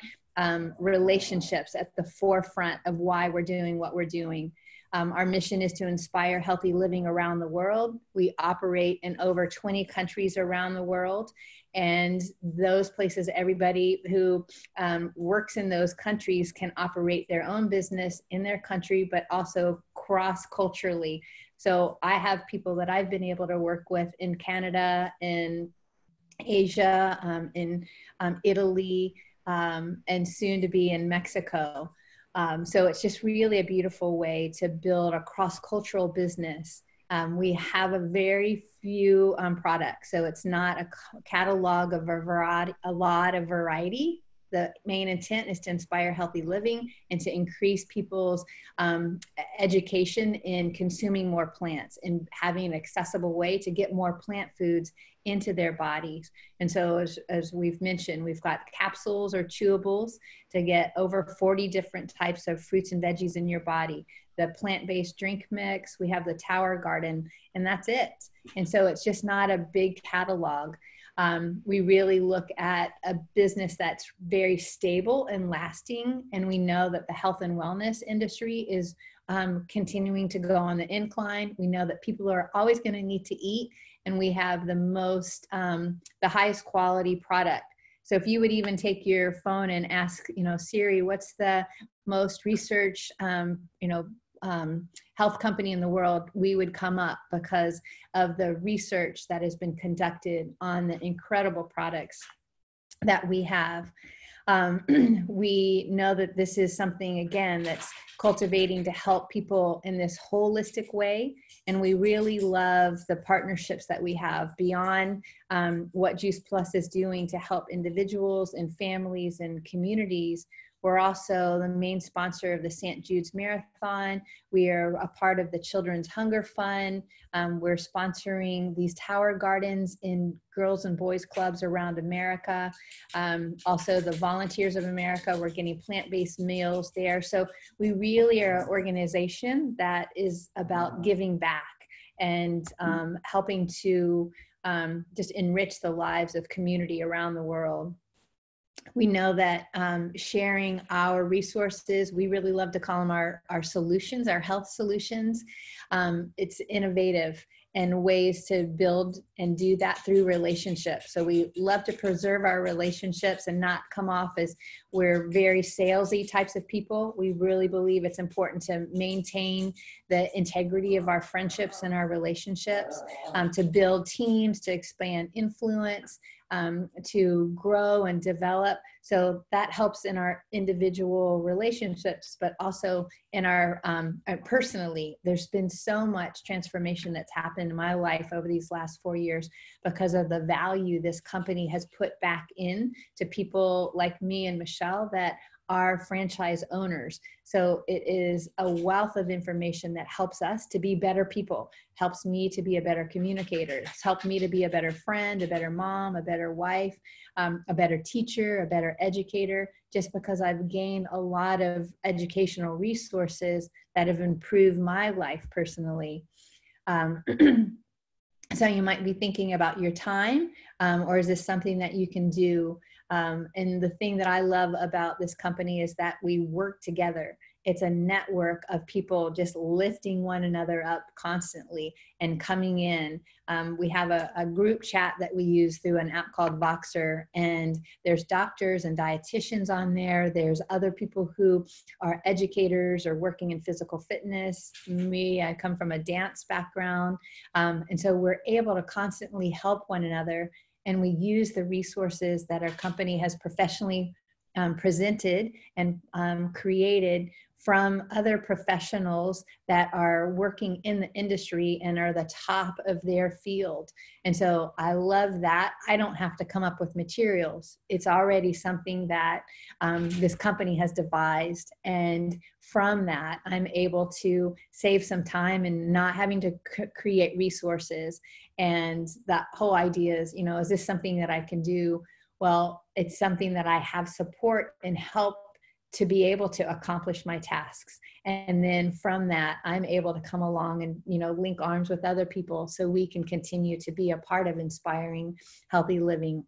relationships at the forefront of why we're doing what we're doing. Our mission is to inspire healthy living around the world. We operate in over 20 countries around the world, and those places, everybody who works in those countries can operate their own business in their country, but also cross-culturally. So I have people that I've been able to work with in Canada, in Asia, in Italy, and soon to be in Mexico. So it's just really a beautiful way to build a cross-cultural business. We have a very few products, so it's not a catalog of a lot of variety. The main intent is to inspire healthy living and to increase people's education in consuming more plants and having an accessible way to get more plant foods into their bodies. And so as we've mentioned, we've got capsules or chewables to get over 40 different types of fruits and veggies in your body. The plant-based drink mix, we have the Tower Garden, and that's it. And so it's just not a big catalog. We really look at a business that's very stable and lasting. And we know that the health and wellness industry is continuing to go on the incline. We know that people are always going to need to eat, and we have the highest quality product. So if you would even take your phone and ask, Siri, what's the most research, health company in the world, we would come up because of the research that has been conducted on the incredible products that we have. We know that this is something, again, that's cultivating to help people in this holistic way. And we really love the partnerships that we have beyond what Juice Plus is doing to help individuals and families and communities. We're also the main sponsor of the St. Jude's Marathon. We are a part of the Children's Hunger Fund. We're sponsoring these Tower Gardens in girls and boys clubs around America. Also the Volunteers of America, we're getting plant-based meals there. So we really are an organization that is about giving back and helping to just enrich the lives of community around the world. We know that sharing our resources, we really love to call them our solutions, our health solutions. It's innovative and ways to build and do that through relationships. So we love to preserve our relationships and not come off as we're very salesy types of people. We really believe it's important to maintain the integrity of our friendships and our relationships, to build teams, to expand influence, to grow and develop. So that helps in our individual relationships, but also in our personally. There's been so much transformation that's happened in my life over these last 4 years because of the value this company has put back in to people like me and Michele that are franchise owners. So it is a wealth of information that helps us to be better people, helps me to be a better communicator. It's helped me to be a better friend, a better mom, a better wife, a better teacher, a better educator, just because I've gained a lot of educational resources that have improved my life personally. So you might be thinking about your time, or is this something that you can do? And the thing that I love about this company is that we work together. It's a network of people just lifting one another up constantly and coming in. We have a group chat that we use through an app called Voxer, and there's doctors and dietitians on there. There's other people who are educators or working in physical fitness. Me, I come from a dance background. And so we're able to constantly help one another, and we use the resources that our company has professionally presented and created from other professionals that are working in the industry and are the top of their field. And so I love that. I don't have to come up with materials. It's already something that this company has devised. And from that, I'm able to save some time and not having to create resources. And that whole idea is, is this something that I can do? Well, it's something that I have support and help to be able to accomplish my tasks. And then from that, I'm able to come along and, link arms with other people so we can continue to be a part of inspiring healthy living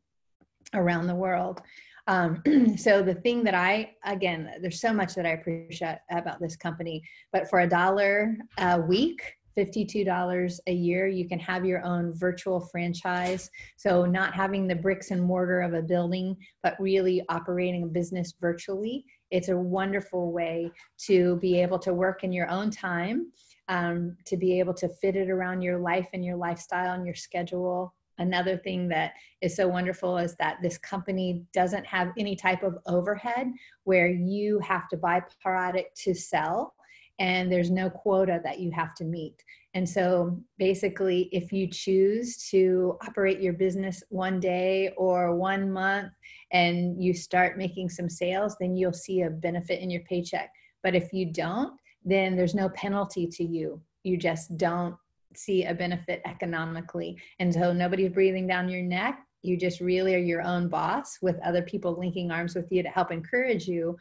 around the world. So the thing that again, there's so much that I appreciate about this company, but for $1 a week, $52 a year, you can have your own virtual franchise. So not having the bricks and mortar of a building, but really operating a business virtually. It's a wonderful way to be able to work in your own time, to be able to fit it around your life and your lifestyle and your schedule. Another thing that is so wonderful is that this company doesn't have any type of overhead where you have to buy product to sell, and there's no quota that you have to meet. And so basically, if you choose to operate your business one day or 1 month and you start making some sales, then you'll see a benefit in your paycheck. But if you don't, then there's no penalty to you. You just don't see a benefit economically. And so nobody's breathing down your neck. You just really are your own boss with other people linking arms with you to help encourage you.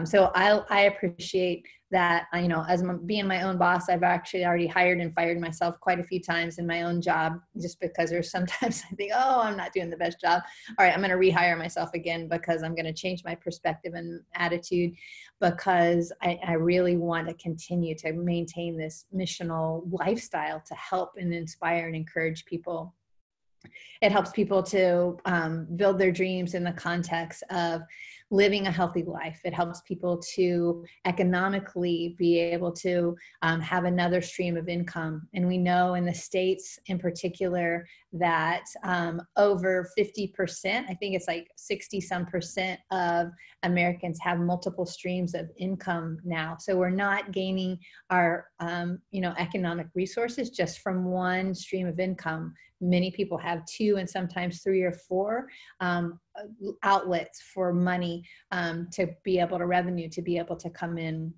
So I appreciate that, as being my own boss, I've actually already hired and fired myself quite a few times in my own job, just because there's sometimes I think, oh, I'm not doing the best job. All right, I'm going to rehire myself again because I'm going to change my perspective and attitude, because I really want to continue to maintain this missional lifestyle to help and inspire and encourage people. It helps people to build their dreams in the context of living a healthy life. It helps people to economically be able to have another stream of income. And we know in the States in particular that over 50%, I think it's like 60% of Americans have multiple streams of income now. So we're not gaining our economic resources just from one stream of income. Many people have 2 and sometimes 3 or 4 outlets for money to be able to revenue, to be able to come in.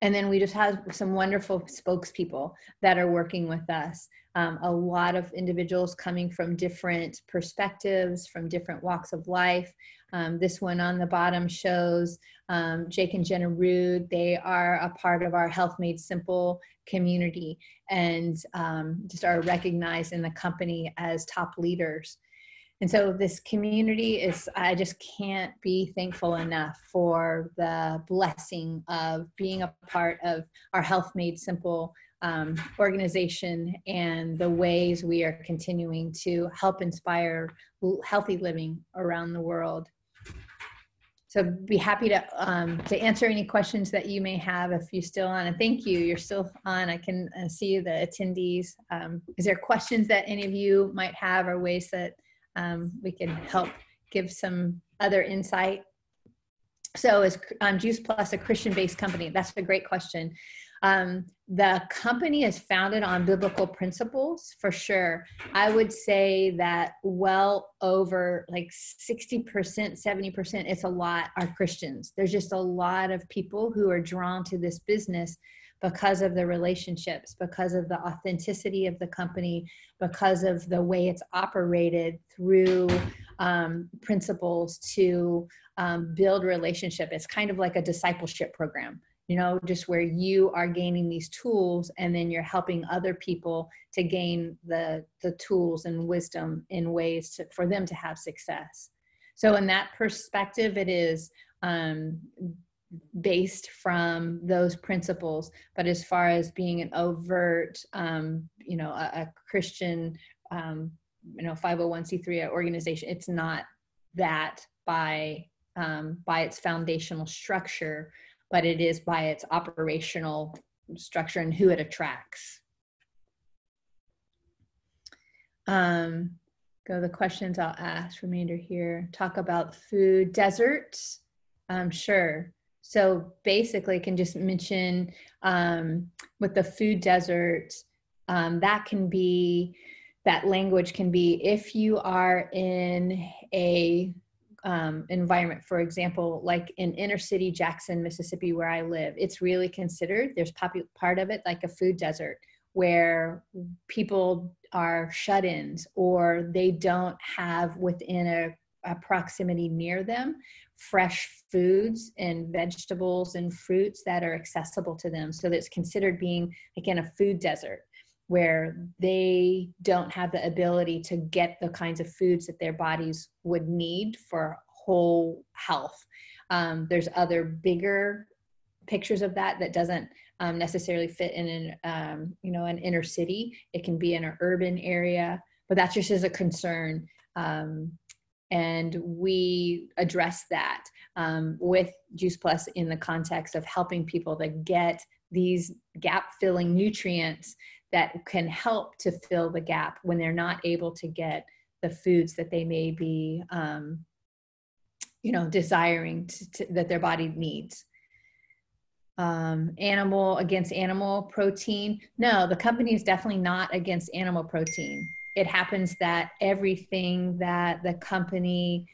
And then we just have some wonderful spokespeople that are working with us. A lot of individuals coming from different perspectives, from different walks of life. This one on the bottom shows Jake and Jenna Rude. They are a part of our Health Made Simple community and just are recognized in the company as top leaders. And so this community I just can't be thankful enough for the blessing of being a part of our Health Made Simple organization and the ways we are continuing to help inspire healthy living around the world. So be happy to answer any questions that you may have if you're still on. And thank you, you're still on. I can see the attendees. Is there questions that any of you might have, or ways that we can help give some other insight? So is Juice Plus a Christian-based company? That's a great question. The company is founded on biblical principles, for sure. I would say that well over like 60%, 70%, it's a lot, are Christians. There's just a lot of people who are drawn to this business because of the relationships, because of the authenticity of the company, because of the way it's operated through principles to build relationship. It's kind of like a discipleship program. just where you are gaining these tools, and then you're helping other people to gain the tools and wisdom in ways for them to have success. So in that perspective, it is based from those principles. But as far as being an overt, a Christian, 501c3 organization, it's not that by its foundational structure, but it is by its operational structure and who it attracts. Go to the questions I'll ask. Remainder here. Talk about food deserts. Sure. So basically, I can just mention with the food desert, that language can be if you are in a environment, for example, like in inner city Jackson, Mississippi, where I live, it's really considered, there's part of it like a food desert where people are shut-ins, or they don't have within a proximity near them fresh foods and vegetables and fruits that are accessible to them. So that's considered being like in a food desert, where they don't have the ability to get the kinds of foods that their bodies would need for whole health. There's other bigger pictures of that doesn't necessarily fit in an inner city. It can be in an urban area, but that just is a concern. And we address that with Juice Plus in the context of helping people to get these gap-filling nutrients that can help to fill the gap when they're not able to get the foods that they may be, desiring that their body needs. Animal against animal protein. No, the company is definitely not against animal protein. It happens that everything that the company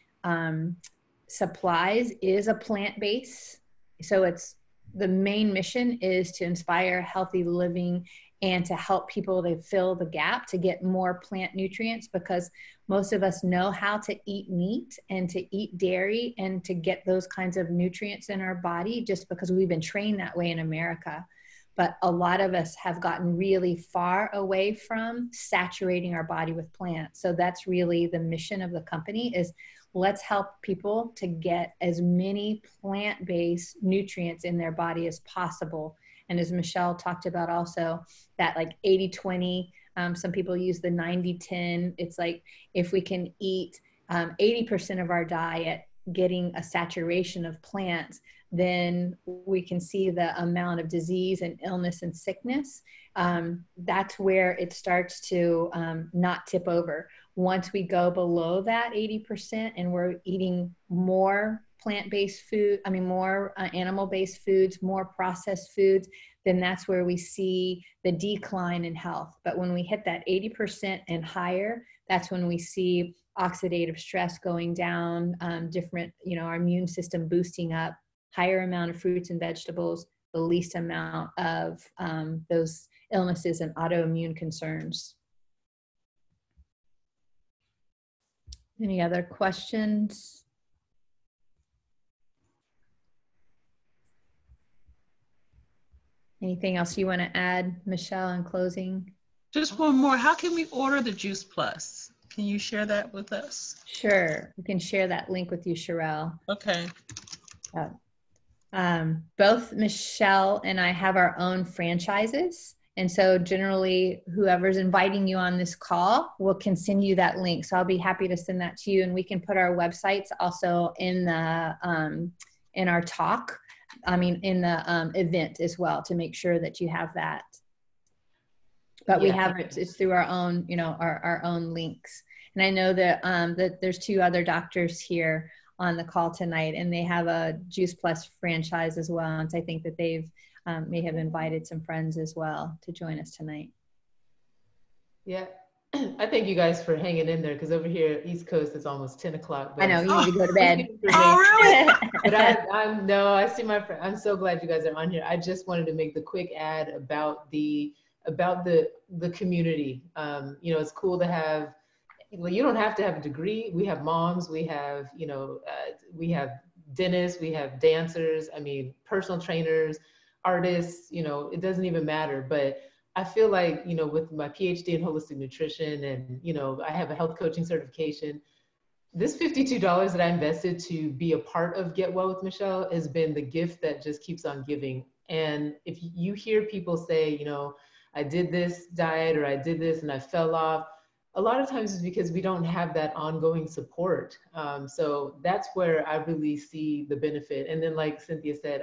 supplies is a plant-based. So the main mission is to inspire healthy living and to help people to fill the gap, to get more plant nutrients, because most of us know how to eat meat and to eat dairy and to get those kinds of nutrients in our body just because we've been trained that way in America. But a lot of us have gotten really far away from saturating our body with plants. So that's really the mission of the company, is let's help people to get as many plant-based nutrients in their body as possible. And as Michele talked about also, that like 80-20, some people use the 90-10. It's like if we can eat 80% of our diet getting a saturation of plants, then we can see the amount of disease and illness and sickness. That's where it starts to not tip over. Once we go below that 80% and we're eating more plant-based food, more animal-based foods, more processed foods, then that's where we see the decline in health. But when we hit that 80% and higher, that's when we see oxidative stress going down, different, our immune system boosting up, higher amount of fruits and vegetables, the least amount of those illnesses and autoimmune concerns. Any other questions? Anything else you want to add, Michele, in closing? Just one more. How can we order the Juice Plus? Can you share that with us? Sure. We can share that link with you, Sherelle. Okay. Both Michele and I have our own franchises. And so generally, whoever's inviting you on this call can send you that link. So I'll be happy to send that to you. And we can put our websites also in our talk. In the event as well, to make sure that you have that. But we have it's through our own, our own links. And I know that that there's two other doctors here on the call tonight, and they have a Juice Plus franchise as well. And so I think that they've may have invited some friends as well to join us tonight. Yeah. I thank you guys for hanging in there, because over here, East Coast, it's almost 10 o'clock. I know, you need to go to bed. Oh, really? But I see my friend. I'm so glad you guys are on here. I just wanted to make the quick ad about the community. It's cool to have, you don't have to have a degree. We have moms, we have, we have dentists, we have dancers, personal trainers. artists, you know, it doesn't even matter. But I feel like, you know, with my PhD in holistic nutrition and, you know, I have a health coaching certification, this $52 that I invested to be a part of Get Well with Michele has been the gift that just keeps on giving. And if you hear people say, you know, I did this diet or I did this and I fell off, a lot of times it's because we don't have that ongoing support. So that's where I really see the benefit. And then like Cynthia said,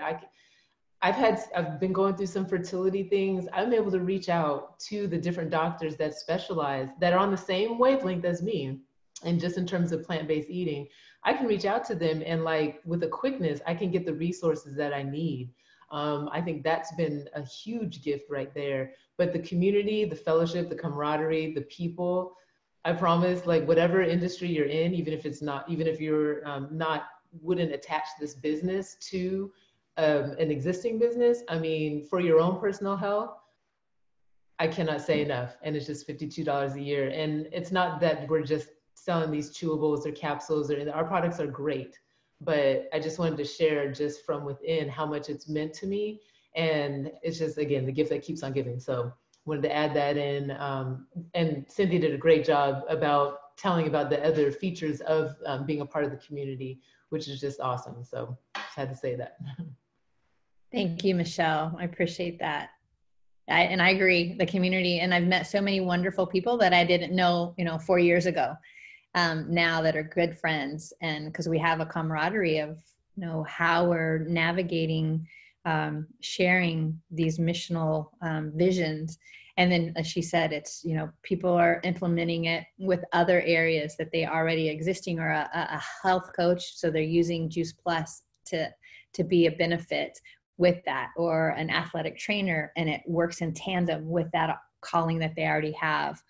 I've been going through some fertility things. I'm able to reach out to the different doctors that specialize, that are on the same wavelength as me. And just in terms of plant-based eating, I can reach out to them and like with a quickness, I can get the resources that I need. I think that's been a huge gift right there. But the community, the fellowship, the camaraderie, the people, I promise, like whatever industry you're in, even if it's not, even if you're wouldn't attach this business to an existing business, I mean, for your own personal health, I cannot say enough. And it's just $52 a year. And it's not that we're just selling these chewables or capsules, or our products are great, but I just wanted to share just from within how much it's meant to me. And it's just, again, the gift that keeps on giving. So wanted to add that in. And Cynthia did a great job about telling about the other features of being a part of the community, which is just awesome. So just had to say that. Thank you, Michele. I appreciate that. And I agree, the community, and I've met so many wonderful people that I didn't know, you know, 4 years ago, now that are good friends. And because we have a camaraderie of, you know, how we're navigating, sharing these missional visions. And then, as she said, it's, you know, people are implementing it with other areas that they already existing, or a health coach. So they're using Juice Plus to be a benefit with that, or an athletic trainer, and it works in tandem with that calling that they already have.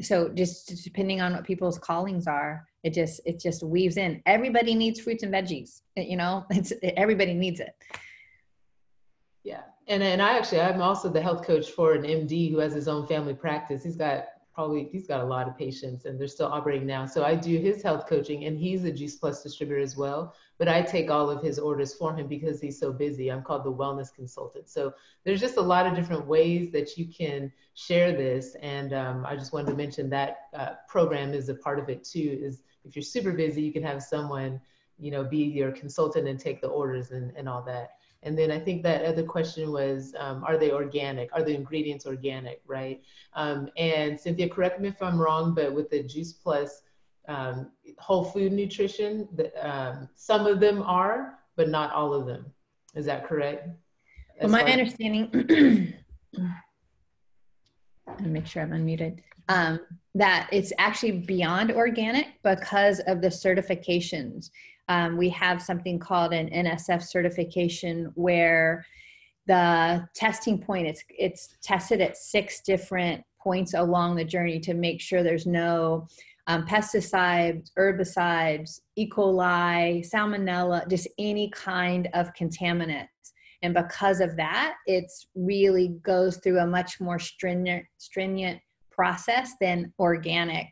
So just depending on what people's callings are, it just weaves in. Everybody needs fruits and veggies, you know, everybody needs it. Yeah. And I'm also the health coach for an MD who has his own family practice. He's got a lot of patients, and they're still operating now. So I do his health coaching, and he's a Juice Plus distributor as well. But I take all of his orders for him because he's so busy. I'm called the wellness consultant. So there's just a lot of different ways that you can share this. And I just wanted to mention that program is a part of it too, is if you're super busy, you can have someone, you know, be your consultant and take the orders and all that. And then I think that other question was, are they organic? Are the ingredients organic, right? And Cynthia, correct me if I'm wrong, but with the Juice Plus whole food nutrition, some of them are, but not all of them. Is that correct? Well, my understanding, let me make sure I'm unmuted, that it's actually beyond organic because of the certifications. We have something called an NSF certification, where the testing point, it's tested at 6 different points along the journey to make sure there's no pesticides, herbicides, E. coli, salmonella, just any kind of contaminants. And because of that, it's really goes through a much more stringent process than organic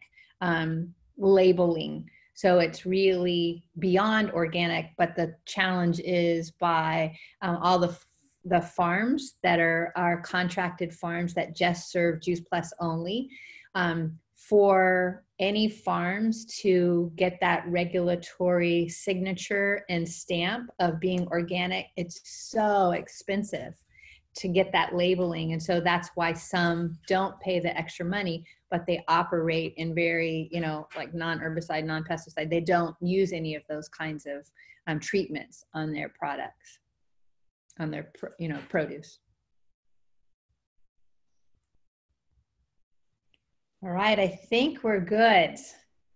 labeling. So it's really beyond organic, but the challenge is by all the farms that are contracted farms that just serve Juice Plus only. For any farms to get that regulatory signature and stamp of being organic, it's so expensive to get that labeling. And so that's why some don't pay the extra money, but they operate in very, you know, like non-herbicide, non-pesticide. They don't use any of those kinds of treatments on their products, on their, you know, produce. All right, I think we're good. I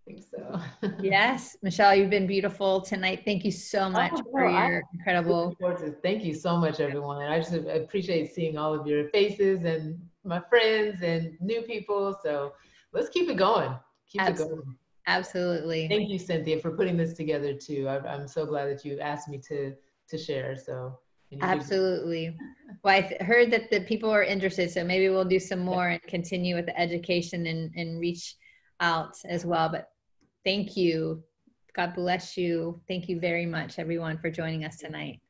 think so. Yes, Michele, you've been beautiful tonight. Thank you so much for your incredible. Thank you so much, everyone. I just appreciate seeing all of your faces and my friends and new people. So let's keep it going. Keep it going. Absolutely. Thank you, Cynthia, for putting this together too. I'm so glad that you asked me to share. So absolutely. Well, I heard that the people are interested, so maybe we'll do some more and continue with the education and reach out as well. But thank you. God bless you. Thank you very much, everyone, for joining us tonight.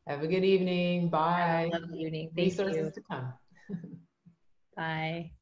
Have a good evening. Bye. Have a lovely evening. Thank Resources you. to come. Bye.